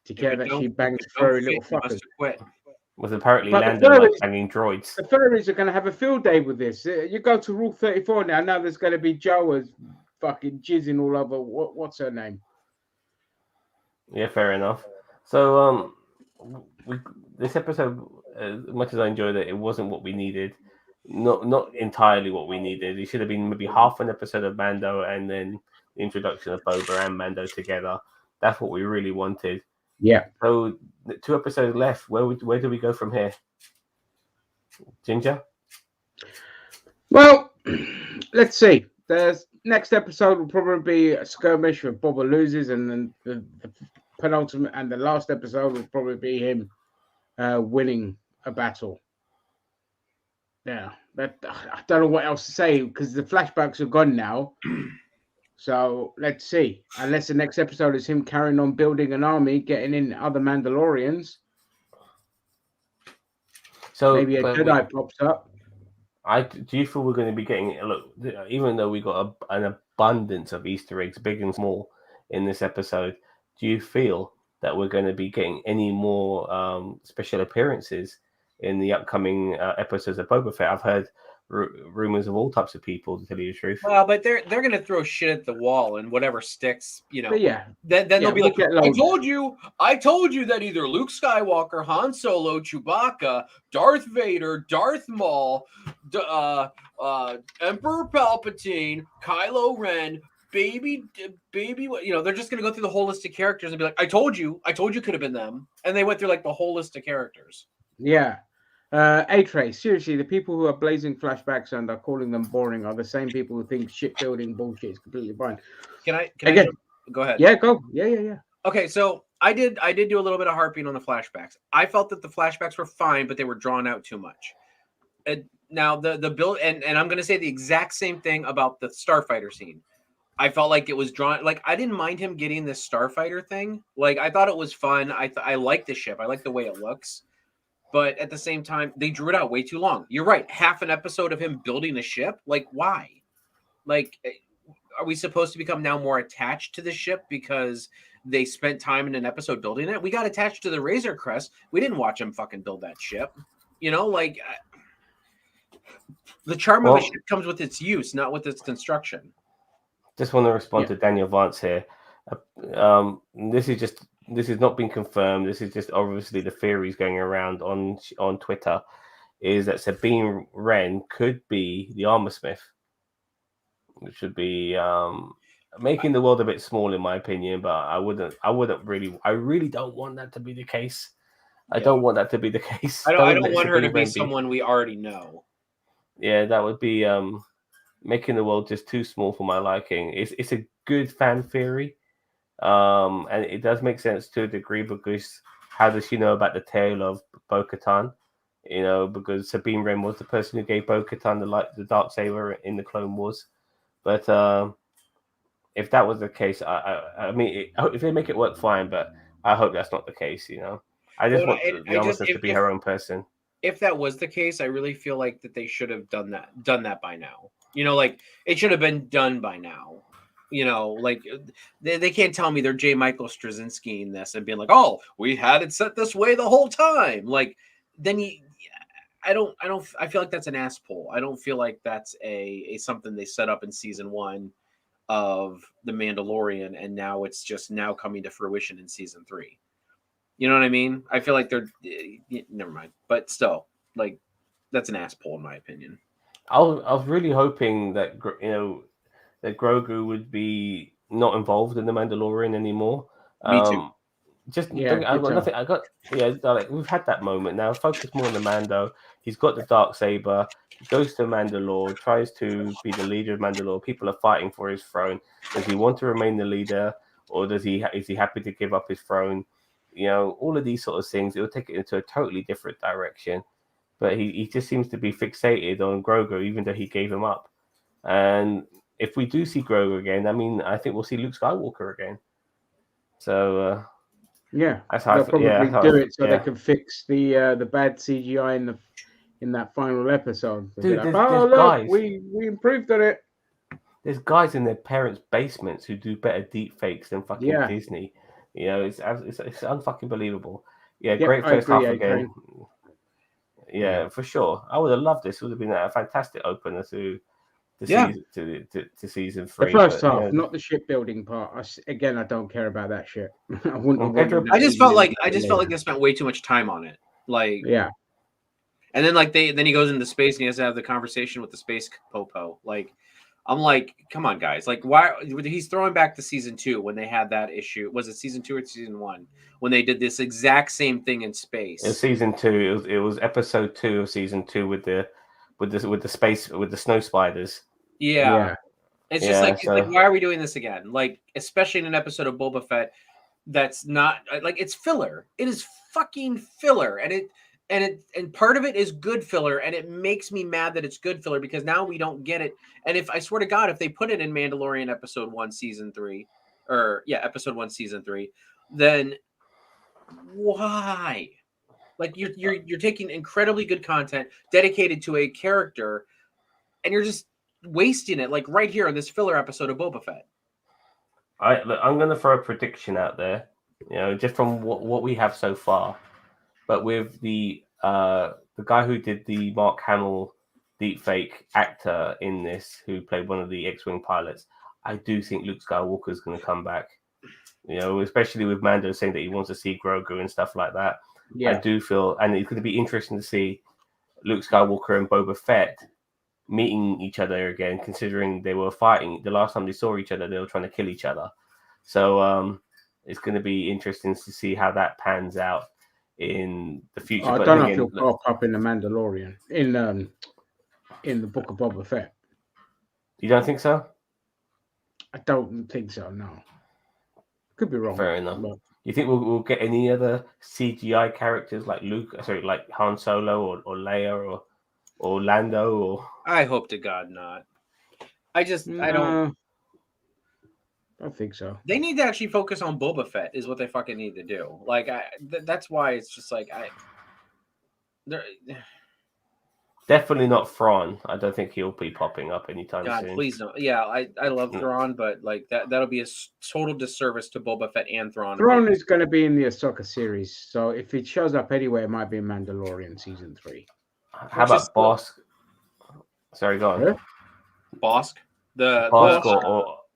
[SPEAKER 3] to care that she bangs furry little fuckers.
[SPEAKER 1] Was apparently Lando banging droids.
[SPEAKER 3] The furries are going to have a field day with this. You go to Rule 34 now. Now there's going to be Jawas fucking jizzing all over. What's her name?
[SPEAKER 1] Yeah, fair enough. So this episode, as much as I enjoyed it, it wasn't what we needed. Not entirely what we needed. It should have been maybe half an episode of Mando and then the introduction of Boba and Mando together. That's what we really wanted.
[SPEAKER 3] Yeah.
[SPEAKER 1] So 2 episodes left. Where do we go from here, Ginger?
[SPEAKER 3] Well, let's see. The next episode will probably be a skirmish where Boba loses, and then the penultimate and the last episode will probably be him winning a battle. Yeah, I don't know what else to say because the flashbacks are gone now. So let's see. Unless the next episode is him carrying on building an army, getting in other Mandalorians. So maybe a Jedi pops up.
[SPEAKER 1] Do you feel we're going to be getting even though we got an abundance of Easter eggs, big and small, in this episode? Do you feel that we're going to be getting any more special appearances in the upcoming episodes of Boba Fett? I've heard rumors of all types of people, to tell you the truth.
[SPEAKER 2] Well, but they're going to throw shit at the wall and whatever sticks,
[SPEAKER 3] But yeah.
[SPEAKER 2] Then they'll be like, I told you that either Luke Skywalker, Han Solo, Chewbacca, Darth Vader, Darth Maul, Emperor Palpatine, Kylo Ren, baby, they're just going to go through the whole list of characters and be like, I told you could have been them. And they went through like the whole list of characters.
[SPEAKER 3] Yeah. A-Tray, seriously, the people who are blazing flashbacks and are calling them boring are the same people who think shipbuilding bullshit is completely fine.
[SPEAKER 2] Can I go ahead?
[SPEAKER 3] Yeah, go. Yeah.
[SPEAKER 2] Okay, so I did do a little bit of harping on the flashbacks. I felt that the flashbacks were fine, but they were drawn out too much. Now the build, and I'm going to say the exact same thing about the starfighter scene. I felt like it was drawn. Like, I didn't mind him getting this starfighter thing. Like, I thought it was fun. I like the ship. I like the way it looks. But at the same time, they drew it out way too long. You're right. Half an episode of him building a ship. Like, why? Like, are we supposed to become now more attached to the ship because they spent time in an episode building it? We got attached to the Razor Crest. We didn't watch him fucking build that ship. Like, the charm of a ship comes with its use, not with its construction.
[SPEAKER 1] Just want to respond to Daniel Vance here. This has not been confirmed. This is just obviously the theories going around on Twitter, is that Sabine Wren could be the armorsmith, which would be making the world a bit small in my opinion. But I really don't want that to be the case. I don't want that to be the case.
[SPEAKER 2] I don't want her to be someone we already know.
[SPEAKER 1] Yeah, that would be making the world just too small for my liking. It's a good fan theory, and it does make sense to a degree because how does she know about the tale of Bo-Katan? You know, because Sabine Wren was the person who gave Bo-Katan the Darksaber in the Clone Wars. But if that was the case, I mean, if they make it work, fine. But I hope that's not the case. You know, I just want the Armistice to be her own person.
[SPEAKER 2] If that was the case, I really feel like that they should have done that by now. You know, like it should have been done by now. You know, like they can't tell me they're J. Michael Straczynski in this and being like, oh, we had it set this way the whole time. Like then I feel like that's an ass pull. I don't feel like that's a something they set up in season 1 of The Mandalorian, and now it's just now coming to fruition in season 3. You know what I mean? I feel like they're never mind, but still, like that's an ass pull in my opinion.
[SPEAKER 1] I was really hoping that that Grogu would be not involved in the Mandalorian anymore.
[SPEAKER 2] Me too.
[SPEAKER 1] I got nothing. Like we've had that moment now. Focus more on the Mando. He's got the Darksaber. He goes to Mandalore, tries to be the leader of Mandalore. People are fighting for his throne. Does he want to remain the leader, or is he happy to give up his throne? You know, all of these sort of things. It will take it into a totally different direction. But he just seems to be fixated on Grogu, even though he gave him up. And if we do see Grogu again, I mean, I think we'll see Luke Skywalker again. So
[SPEAKER 3] they'll probably do it so they can fix the bad CGI in that final episode.
[SPEAKER 1] Dude,
[SPEAKER 3] like,
[SPEAKER 1] there's
[SPEAKER 3] look,
[SPEAKER 1] guys.
[SPEAKER 3] We improved on it.
[SPEAKER 1] There's guys in their parents' basements who do better deep fakes than fucking Disney. You know, it's unfucking believable. Yeah, great first half again. Yeah, for sure. I would have loved this. It would have been a fantastic opener to season 3.
[SPEAKER 3] The first half, not the shipbuilding part. I don't care about that shit.
[SPEAKER 2] I just felt like they spent way too much time on it. Like, and then then he goes into space and he has to have the conversation with the space popo. Like, I'm like, come on, guys. Like, why he's throwing back to season 2 when they had that issue? Was it season 2 or season 1 when they did this exact same thing in space?
[SPEAKER 1] In season 2, it was episode 2 of season 2 with the snow spiders.
[SPEAKER 2] Yeah. It's just like, why are we doing this again? Like, especially in an episode of Boba Fett that's not like it's filler. It is fucking filler, and part of it is good filler, and it makes me mad that it's good filler because now we don't get it. And if I swear to God, if they put it in Mandalorian episode 1 season 3, episode 1 season 3, then why? Like you're taking incredibly good content dedicated to a character, and you're just wasting it. Like right here in this filler episode of Boba Fett.
[SPEAKER 1] I'm going to throw a prediction out there. You know, just from what we have so far. But with the guy who did the Mark Hamill deepfake actor in this, who played one of the X-Wing pilots, I do think Luke Skywalker is going to come back. You know, especially with Mando saying that he wants to see Grogu and stuff like that. Yeah. I do feel, and it's going to be interesting to see Luke Skywalker and Boba Fett meeting each other again, considering they were fighting. The last time they saw each other, they were trying to kill each other. So it's going to be interesting to see how that pans out in the future.
[SPEAKER 3] I don't know if he'll pop up in the Mandalorian in the Book of Boba Fett.
[SPEAKER 1] You don't think so?
[SPEAKER 3] I don't think so. No, could be wrong.
[SPEAKER 1] Fair enough. But you think we'll get any other CGI characters like like Han Solo or Leia or Lando? Or
[SPEAKER 2] I hope to God not. I don't think so. They need to actually focus on Boba Fett is what they fucking need to do. Like that's why it's just like
[SPEAKER 1] definitely not Thrawn. I don't think he'll be popping up anytime soon.
[SPEAKER 2] God, please don't. Yeah, I love Thrawn, but like that'll be a total disservice to Boba Fett and Thrawn.
[SPEAKER 3] Thrawn is going to be in the Ahsoka series, so if it shows up anyway, it might be in Mandalorian season 3.
[SPEAKER 1] How about Bosk? Sorry, go on.
[SPEAKER 3] Yeah?
[SPEAKER 2] Bosk?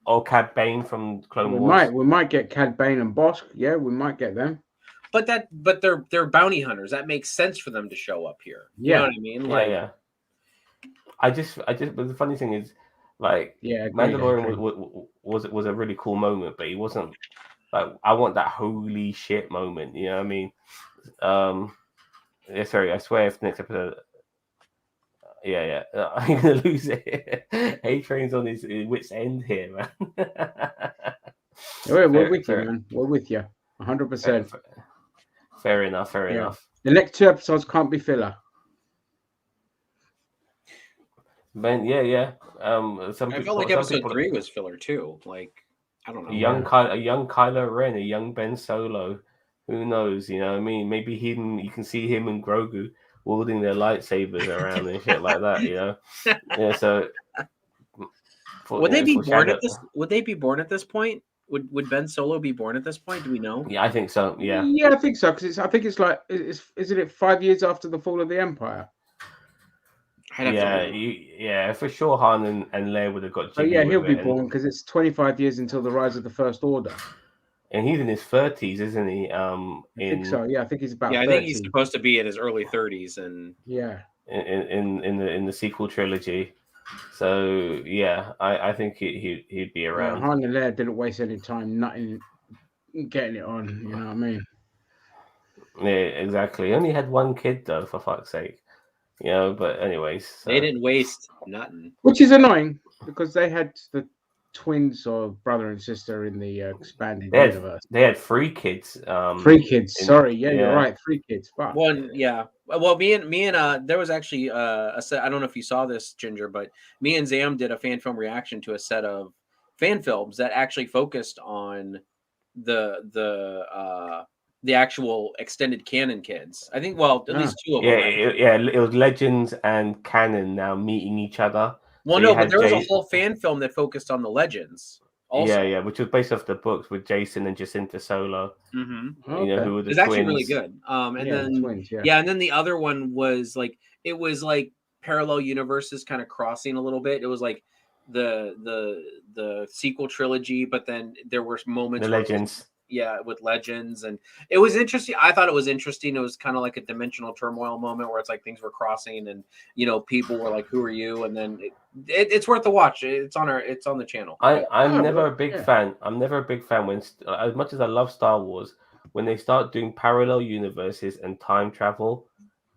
[SPEAKER 1] Or Cad Bane from Clone Wars.
[SPEAKER 3] We might get Cad Bane and Bosk. Yeah, we might get them.
[SPEAKER 2] But they're bounty hunters. That makes sense for them to show up here. You know what I mean? Like,
[SPEAKER 1] yeah. I just. But the funny thing is, like, Mandalorian was a really cool moment, but he wasn't like I want that holy shit moment. You know what I mean? Sorry, I swear if the next episode. Yeah. I'm gonna lose it. A-Train's on his wit's end here, man.
[SPEAKER 3] We're with you, man. We're with you, 100%.
[SPEAKER 1] Fair enough. Fair enough.
[SPEAKER 3] The next 2 episodes can't be filler.
[SPEAKER 1] Ben, yeah.
[SPEAKER 2] I felt like episode 3 was filler too. Like, I don't know.
[SPEAKER 1] A young Kylo Ren, a young Ben Solo. Who knows? You know what I mean? Maybe you can see him and Grogu wielding their lightsabers around and shit like that. You know? Yeah. So
[SPEAKER 2] would they be born at this? Would they be born at this point? Would Ben Solo be born at this point? Do we know?
[SPEAKER 1] Yeah, I think so. Yeah.
[SPEAKER 3] Yeah, I think so. Because I think it's like, isn't it 5 years after the fall of the Empire?
[SPEAKER 1] Yeah, for sure. Han and Leia would have got.
[SPEAKER 3] Oh yeah, he'll be born because it's 25 years until the rise of the First Order.
[SPEAKER 1] And he's in his 30s, isn't he?
[SPEAKER 3] I think so. Yeah, I think he's about.
[SPEAKER 2] Yeah,
[SPEAKER 3] 30.
[SPEAKER 2] I think he's supposed to be in his early 30s, and
[SPEAKER 3] yeah,
[SPEAKER 1] in the sequel trilogy. So yeah, I think he'd be around.
[SPEAKER 3] Han and Leia didn't waste any time getting it on. You know what I mean?
[SPEAKER 1] Yeah, exactly. He only had one kid though, for fuck's sake. You know, but anyways,
[SPEAKER 2] they didn't waste nothing,
[SPEAKER 3] which is annoying because they had the twins or brother and sister in the expanded universe.
[SPEAKER 1] They had 3 kids.
[SPEAKER 3] 3 kids. Sorry, you're right. 3 kids. Fuck.
[SPEAKER 2] One, yeah. Well, me and there was actually a set. I don't know if you saw this, Ginger, but me and Zam did a fan film reaction to a set of fan films that actually focused on the actual extended canon kids. I think, well, at least 2 of them.
[SPEAKER 1] It was Legends and canon now meeting each other.
[SPEAKER 2] Well, so no, but there was a whole fan film that focused on the Legends. Also.
[SPEAKER 1] Yeah, which was based off the books with Jason and Jacinta Solo.
[SPEAKER 2] Mm-hmm.
[SPEAKER 1] You know, who were the
[SPEAKER 2] twins. Actually really good. And then
[SPEAKER 3] the twins,
[SPEAKER 2] and then the other one was like parallel universes kind of crossing a little bit. It was like the sequel trilogy, but then there were moments
[SPEAKER 1] the Legends.
[SPEAKER 2] With Legends, and it was interesting. I thought it was interesting. It was kind of like a dimensional turmoil moment where it's like things were crossing, and people were like, "Who are you?" And then it's worth the watch. It's on the channel.
[SPEAKER 1] I'm never a big fan. I'm never a big fan when, as much as I love Star Wars, when they start doing parallel universes and time travel,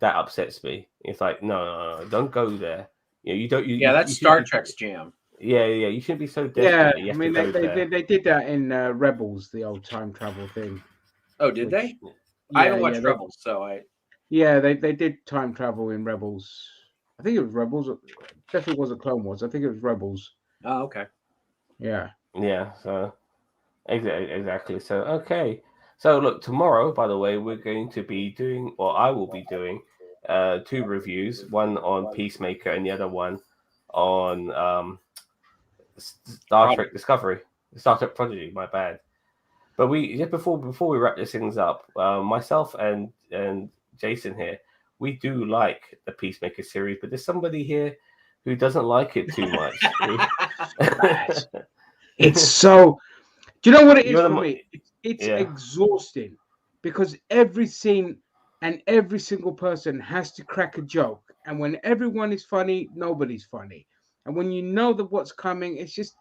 [SPEAKER 1] that upsets me. It's like, no, don't go there. You don't.
[SPEAKER 2] That's Star Trek's jam.
[SPEAKER 1] Yeah, you shouldn't be so desperate.
[SPEAKER 3] Yeah, I mean, they did that in Rebels, the old time travel thing.
[SPEAKER 2] Oh, did they? I haven't watched Rebels, so I.
[SPEAKER 3] Yeah, they did time travel in Rebels. I think it was Rebels. Definitely wasn't Clone Wars. I think it was Rebels.
[SPEAKER 2] Oh, okay.
[SPEAKER 3] Yeah.
[SPEAKER 1] Yeah. So exactly. So okay. So look, tomorrow, by the way, we're going to be doing, or I will be doing, 2 reviews. One on Peacemaker and the other one on Star Trek Discovery, Star Trek Prodigy. My bad. But before we wrap these things up, myself and Jason here, we do like the Peacemaker series, but there's somebody here who doesn't like it too much.
[SPEAKER 3] It's so. Do you know what it is for me? It's exhausting because every scene and every single person has to crack a joke, and when everyone is funny, nobody's funny. And when you know that what's coming, it's just,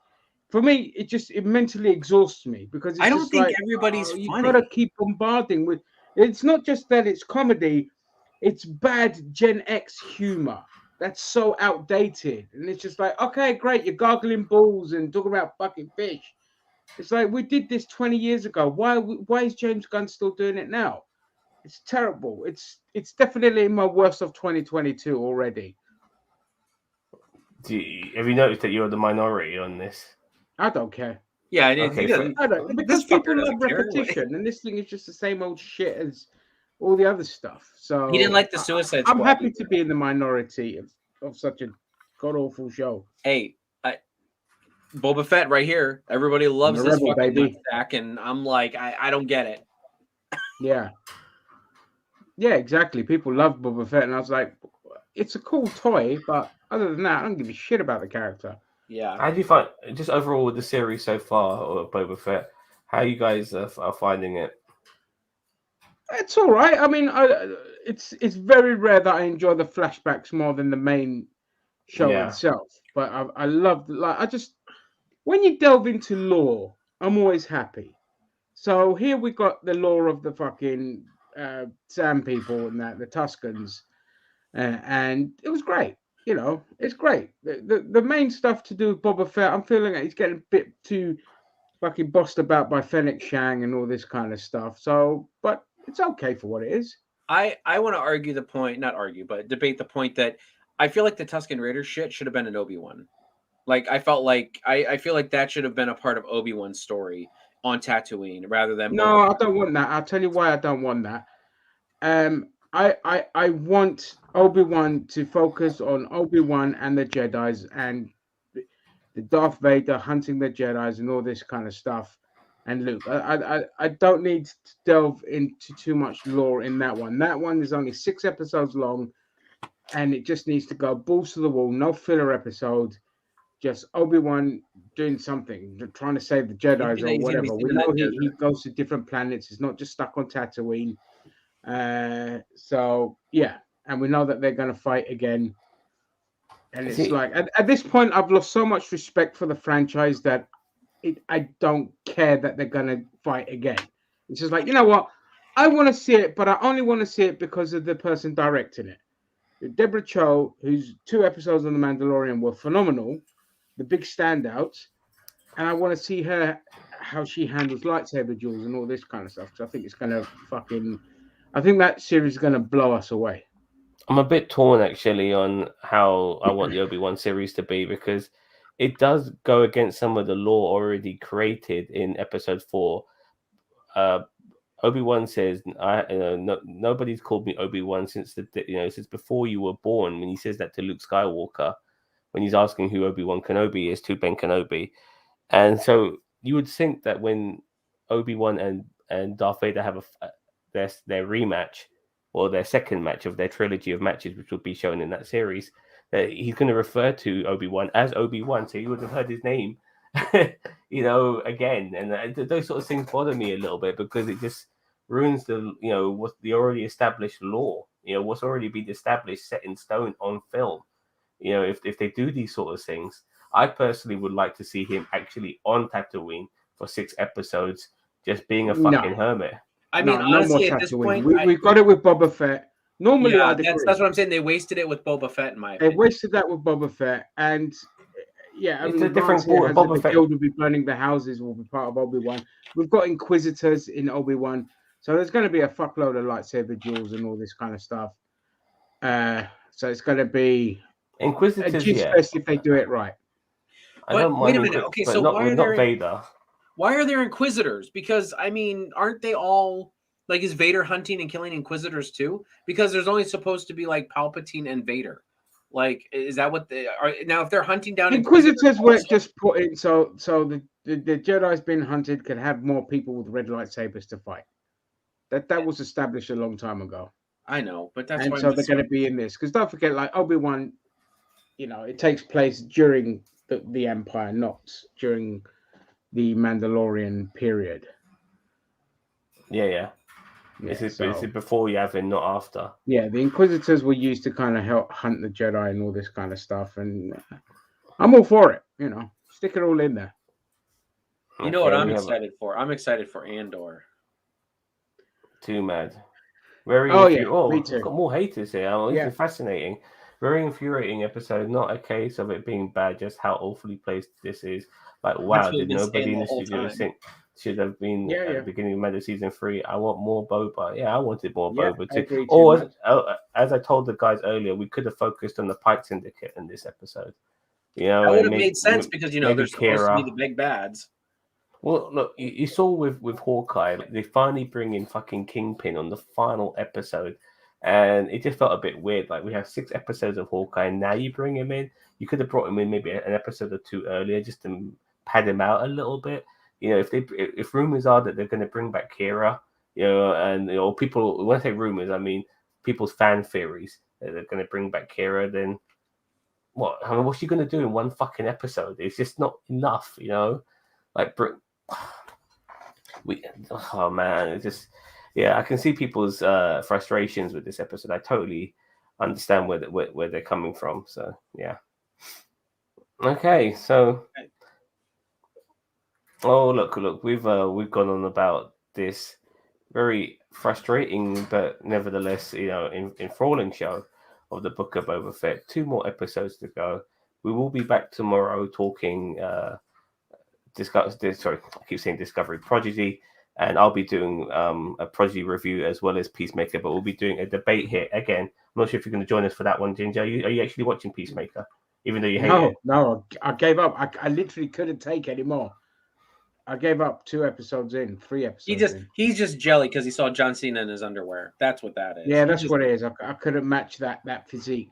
[SPEAKER 3] for me, it mentally exhausts me because it's
[SPEAKER 2] I don't think
[SPEAKER 3] like,
[SPEAKER 2] everybody's funny.
[SPEAKER 3] You gotta keep bombarding with. It's not just that it's comedy; it's bad Gen X humor that's so outdated, and it's just like, okay, great, you're gargling balls and talking about fucking fish. It's like we did this 20 years ago. Why is James Gunn still doing it now? It's terrible. It's definitely my worst of 2022 already.
[SPEAKER 1] Have you noticed that you're the minority on this?
[SPEAKER 3] I don't care.
[SPEAKER 2] Yeah,
[SPEAKER 3] I don't, because people love repetition, and this thing is just the same old shit as all the other stuff. So
[SPEAKER 2] he didn't like the Suicide Squad.
[SPEAKER 3] I'm happy to be in the minority of such a god awful show.
[SPEAKER 2] Hey, Boba Fett right here. Everybody loves this fucking stack, and I'm like, I don't get it.
[SPEAKER 3] Yeah, exactly. People love Boba Fett, and I was like, it's a cool toy, but other than that, I don't give a shit about the character.
[SPEAKER 2] Yeah.
[SPEAKER 1] How do you find, just overall with the series so far, or Boba Fett, how you guys are finding it?
[SPEAKER 3] It's all right. I mean, it's very rare that I enjoy the flashbacks more than the main show itself. But I love, when you delve into lore, I'm always happy. So here we got the lore of the fucking Zam people and the Tuscans, and it was great. you know, it's great. The main stuff to do with Boba Fett, I'm feeling like he's getting a bit too fucking bossed about by Fennec Shang and all this kind of stuff. So, but it's okay for what it is.
[SPEAKER 2] I want to argue the point, not argue, but debate the point that I feel like the Tusken Raider shit should have been an Obi-Wan. Like I felt like I feel like that should have been a part of Obi-Wan's story on Tatooine rather than
[SPEAKER 3] No, I don't want that. I'll tell you why I don't want that. I want Obi-Wan to focus on Obi-Wan and the Jedis and the Darth Vader hunting the Jedis and all this kind of stuff. And Luke, I don't need to delve into too much lore in that one. That one is only 6 episodes long, and it just needs to go balls to the wall. No filler episode. Just Obi-Wan doing something, trying to save the Jedis or whatever. We know he goes to different planets. He's not just stuck on Tatooine. So yeah, and we know that they're going to fight again. And it's like at this point, I've lost so much respect for the franchise that I don't care that they're going to fight again. It's just like, you know what? I want to see it, but I only want to see it because of the person directing it. Deborah Cho, whose 2 episodes on The Mandalorian were phenomenal, the big standouts, and I want to see her how she handles lightsaber duels and all this kind of stuff. Because I think it's going to I think that series is going to blow us away.
[SPEAKER 1] I'm a bit torn actually on how I want the Obi-Wan series to be, because it does go against some of the lore already created in episode 4. Obi-Wan says, nobody's called me Obi-Wan since since before you were born. When he says that to Luke Skywalker, when he's asking who Obi-Wan Kenobi is to Ben Kenobi, and so you would think that when Obi-Wan and Darth Vader have their rematch, or their second match of their trilogy of matches, which will be shown in that series, that he's going to refer to Obi-Wan as Obi-Wan, so you would have heard his name, again. And those sort of things bother me a little bit, because it just ruins what the already established lore, what's already been established, set in stone on film. If they do these sort of things, I personally would like to see him actually on Tatooine for 6 episodes, just being a fucking hermit.
[SPEAKER 2] I mean, honestly, at this point,
[SPEAKER 3] we've got it with Boba Fett. Normally,
[SPEAKER 2] that's what I'm saying. They wasted it with Boba Fett, in my opinion.
[SPEAKER 3] They wasted that with Boba Fett, and yeah,
[SPEAKER 1] it's a different board.
[SPEAKER 3] Boba Fett will be burning the houses, will be part of Obi-Wan. We've got Inquisitors in Obi-Wan, so there's going to be a fuckload of lightsaber duels and all this kind of stuff. So it's going to be
[SPEAKER 1] Inquisitors,
[SPEAKER 3] if they do it right.
[SPEAKER 1] I don't mind. Wait a minute. Okay, so why are there Vader?
[SPEAKER 2] Why are there Inquisitors? Because, I mean, aren't they all, like, is Vader hunting and killing Inquisitors too? Because there's only supposed to be, like, Palpatine and Vader. Like, is that what they are? Now, if they're hunting down
[SPEAKER 3] Inquisitors weren't just put in so the Jedi's been hunted can have more people with red lightsabers to fight. That was established a long time ago.
[SPEAKER 2] I know, but that's
[SPEAKER 3] why so they're going to be in this. Because don't forget, like, Obi-Wan, it takes place during the Empire, not during the Mandalorian period.
[SPEAKER 1] Yeah. This is before Yavin, not after.
[SPEAKER 3] Yeah, the Inquisitors were used to kind of help hunt the Jedi and all this kind of stuff, and I'm all for it. Stick it all in there.
[SPEAKER 2] You know what I'm excited for? I'm excited for Andor.
[SPEAKER 1] Too mad. Me too. I've got more haters here. It's fascinating. Very infuriating episode. Not a case of it being bad, just how awfully placed this is. Like, wow, did nobody in the studio think should have been at the beginning of Mando season 3? I want more Boba. Yeah, I wanted more Boba too. Or as I told the guys earlier, we could have focused on the Pike Syndicate in this episode.
[SPEAKER 2] That would have made sense because they're supposed to be the big bads.
[SPEAKER 1] Well, look, you saw with Hawkeye, they finally bring in fucking Kingpin on the final episode, and it just felt a bit weird. Like, we have 6 episodes of Hawkeye, and now you bring him in. You could have brought him in maybe an episode or 2 earlier, just to pad him out a little bit. If rumors are that they're going to bring back Kira, and people, when I say rumors, I mean people's fan theories that they're going to bring back Kira, then what? I mean, what's she going to do in one fucking episode? It's just not enough, Like, oh man, it's just, I can see people's frustrations with this episode. I totally understand where they're coming from. So yeah. Okay, so look, we've gone on about this very frustrating but nevertheless enthralling show of the Book of Boba Fett. 2 more episodes to go. We will be back tomorrow talking Discovery Prodigy, and I'll be doing a Prodigy review as well as Peacemaker, but we'll be doing a debate here again. I'm not sure if you're going to join us for that one, Ginger. Are you actually watching Peacemaker, even though you hate it?
[SPEAKER 3] No, I gave up. I literally couldn't take anymore. I gave up 3 episodes in.
[SPEAKER 2] He's just jelly because he saw John Cena in his underwear. That's what that is.
[SPEAKER 3] Yeah, that's what it is. I couldn't match that physique.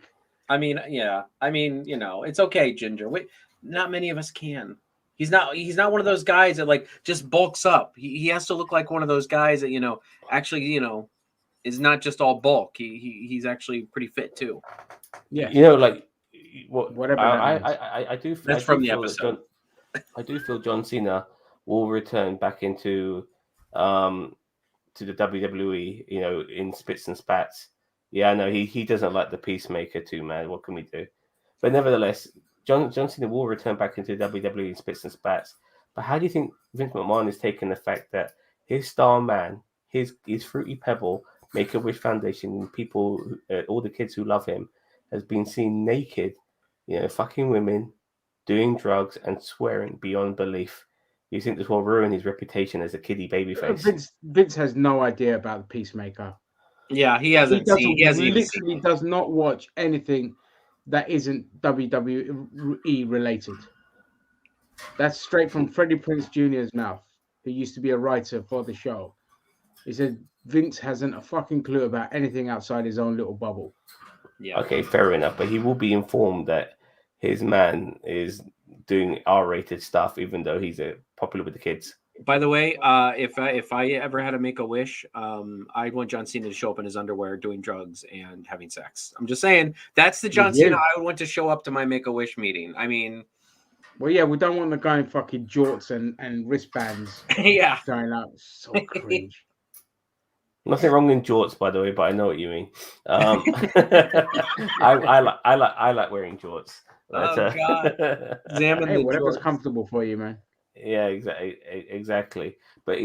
[SPEAKER 2] I mean, yeah. I mean, it's okay, Ginger. Not many of us can. He's not one of those guys that like just bulks up. He has to look like one of those guys that actually is not just all bulk. He's actually pretty fit too.
[SPEAKER 3] Yeah,
[SPEAKER 1] whatever. I do.
[SPEAKER 2] That's from the episode.
[SPEAKER 1] I do feel John Cena will return back into to the WWE, in spits and spats. Yeah, I know he doesn't like the Peacemaker too, man. What can we do? But nevertheless, John Cena will return back into WWE in spits and spats. But how do you think Vince McMahon is taking the fact that his star man, his Fruity Pebble, Make-A-Wish Foundation, people, all the kids who love him, has been seen naked, fucking women, doing drugs and swearing beyond belief? You think this will ruin his reputation as a kiddie babyface?
[SPEAKER 3] Vince has no idea about the Peacemaker.
[SPEAKER 2] Yeah, he hasn't seen.
[SPEAKER 3] He literally does not watch anything that isn't WWE related. That's straight from Freddie Prinze Jr.'s mouth, who used to be a writer for the show. He said Vince hasn't a fucking clue about anything outside his own little bubble.
[SPEAKER 2] Yeah.
[SPEAKER 1] Okay, fair enough. But he will be informed that his man is doing R-rated stuff, even though he's popular with the kids.
[SPEAKER 2] By the way, if I ever had to make a wish, I'd want John Cena to show up in his underwear doing drugs and having sex. I'm just saying that's the John Cena I would want to show up to my Make-A-Wish meeting. I mean,
[SPEAKER 3] well, yeah, we don't want the guy in fucking jorts and wristbands.
[SPEAKER 2] Yeah,
[SPEAKER 3] going out so cringe.
[SPEAKER 1] Nothing wrong in jorts, by the way, but I know what you mean. I like wearing jorts.
[SPEAKER 2] But, God,
[SPEAKER 3] hey, whatever's comfortable for you, man.
[SPEAKER 1] Yeah, exactly. But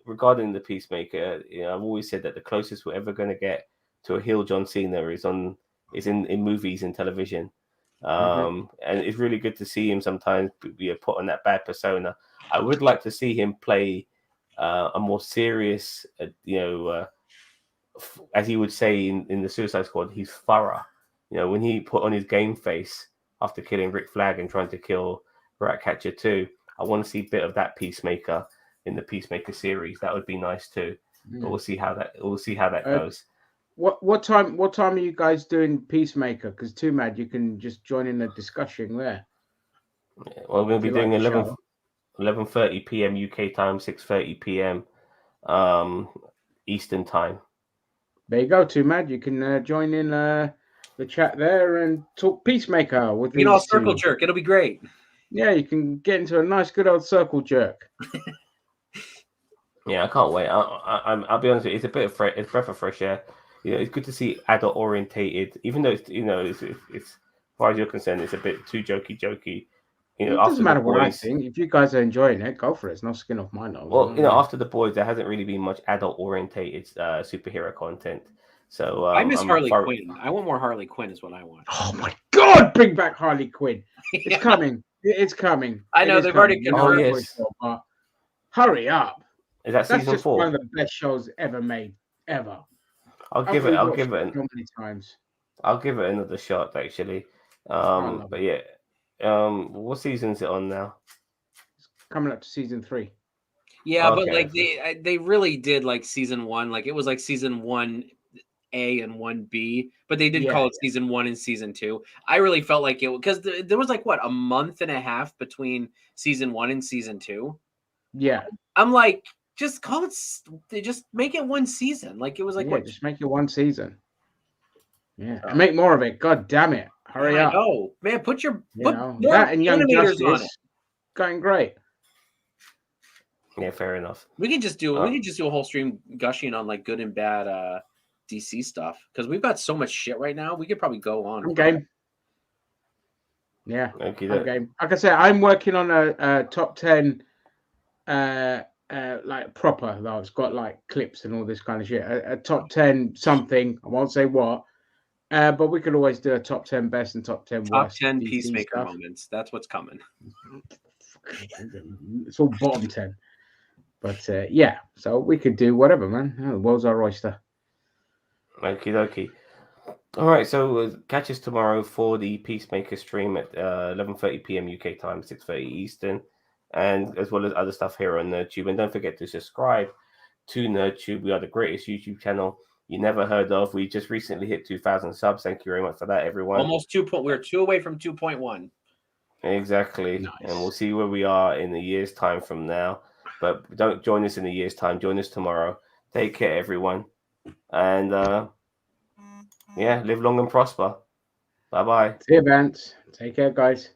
[SPEAKER 1] regarding the Peacemaker, I've always said that the closest we're ever going to get to a heel John Cena is in movies and television. And it's really good to see him sometimes be put on that bad persona. I would like to see him play a more serious, as he would say in the Suicide Squad, he's thorough. When he put on his game face after killing Rick Flag and trying to kill Ratcatcher 2. I want to see a bit of that Peacemaker in the Peacemaker series. That would be nice too. But we'll see how that goes.
[SPEAKER 3] What time are you guys doing Peacemaker? Because Too Mad, you can just join in the discussion there.
[SPEAKER 1] Yeah, well, we're going to be doing 11:30 p.m. UK time, 6:30 p.m. Eastern time.
[SPEAKER 3] There you go, Too Mad. You can join in the chat there and talk Peacemaker with me.
[SPEAKER 2] Circle jerk. It'll be great.
[SPEAKER 3] Yeah, you can get into a nice, good old circle jerk.
[SPEAKER 1] Yeah, I can't wait. I'll be honest with you, it's a bit of breath of fresh air. It's good to see adult orientated, even though it's as far as you're concerned, it's a bit too jokey.
[SPEAKER 3] It doesn't matter what I think. If you guys are enjoying it, go for it. It's no skin off my nose.
[SPEAKER 1] Well, after the boys, there hasn't really been much adult orientated superhero content. So
[SPEAKER 2] I miss Harley Quinn. I want more Harley Quinn, is what I want.
[SPEAKER 3] Oh my God! Bring back Harley Quinn. It's coming. It's coming.
[SPEAKER 2] I know they've already confirmed.
[SPEAKER 1] Oh, yes.
[SPEAKER 3] But hurry up.
[SPEAKER 1] Is that season 4?
[SPEAKER 3] One of the best shows ever made, ever.
[SPEAKER 1] I'll give it.
[SPEAKER 3] So many times.
[SPEAKER 1] I'll give it another shot, actually. But yeah, what season is it on now?
[SPEAKER 3] It's coming up to season 3.
[SPEAKER 2] Yeah, okay. But like they really did like season 1. Like it was like season 1A and 1B, but they did call it season 1 and season 2. I really felt like it because there was like a month and a half between season 1 and season 2.
[SPEAKER 3] Yeah,
[SPEAKER 2] I'm like, just call it. Just make it one season. Like it was like what?
[SPEAKER 3] Just make it one season. Yeah, and make more of it. God damn it! Hurry up!
[SPEAKER 2] Oh man, put
[SPEAKER 3] that and Young Justice on it. Going great.
[SPEAKER 1] Yeah, fair enough.
[SPEAKER 2] We can just do a whole stream gushing on like good and bad DC stuff because we've got so much shit right now. We could probably go on.
[SPEAKER 3] Okay. Yeah. Okay. Like I said, I'm working on a top 10, like proper though. It's got like clips and all this kind of shit. A top 10 something. I won't say what. But we could always do a top 10 best and top 10
[SPEAKER 2] top
[SPEAKER 3] worst.
[SPEAKER 2] 10
[SPEAKER 3] DC
[SPEAKER 2] Peacemaker
[SPEAKER 3] stuff.
[SPEAKER 2] moments. That's what's coming.
[SPEAKER 3] It's all bottom 10. But yeah, so we could do whatever, man. The world's our oyster.
[SPEAKER 1] Okie dokie. All right, so catch us tomorrow for the Peacemaker stream at 11:30 p.m. UK time, 6:30 Eastern, and as well as other stuff here on NerdTube. And don't forget to subscribe to NerdTube. We are the greatest YouTube channel you never heard of. We just recently hit 2,000 subs. Thank you very much for that, everyone.
[SPEAKER 2] Almost 2. We're 2 away from 2.1.
[SPEAKER 1] Exactly. Nice. And we'll see where we are in a year's time from now. But don't join us in a year's time. Join us tomorrow. Take care, everyone. And yeah, live long and prosper. Bye-bye.
[SPEAKER 3] See you, Vance. Take care, guys.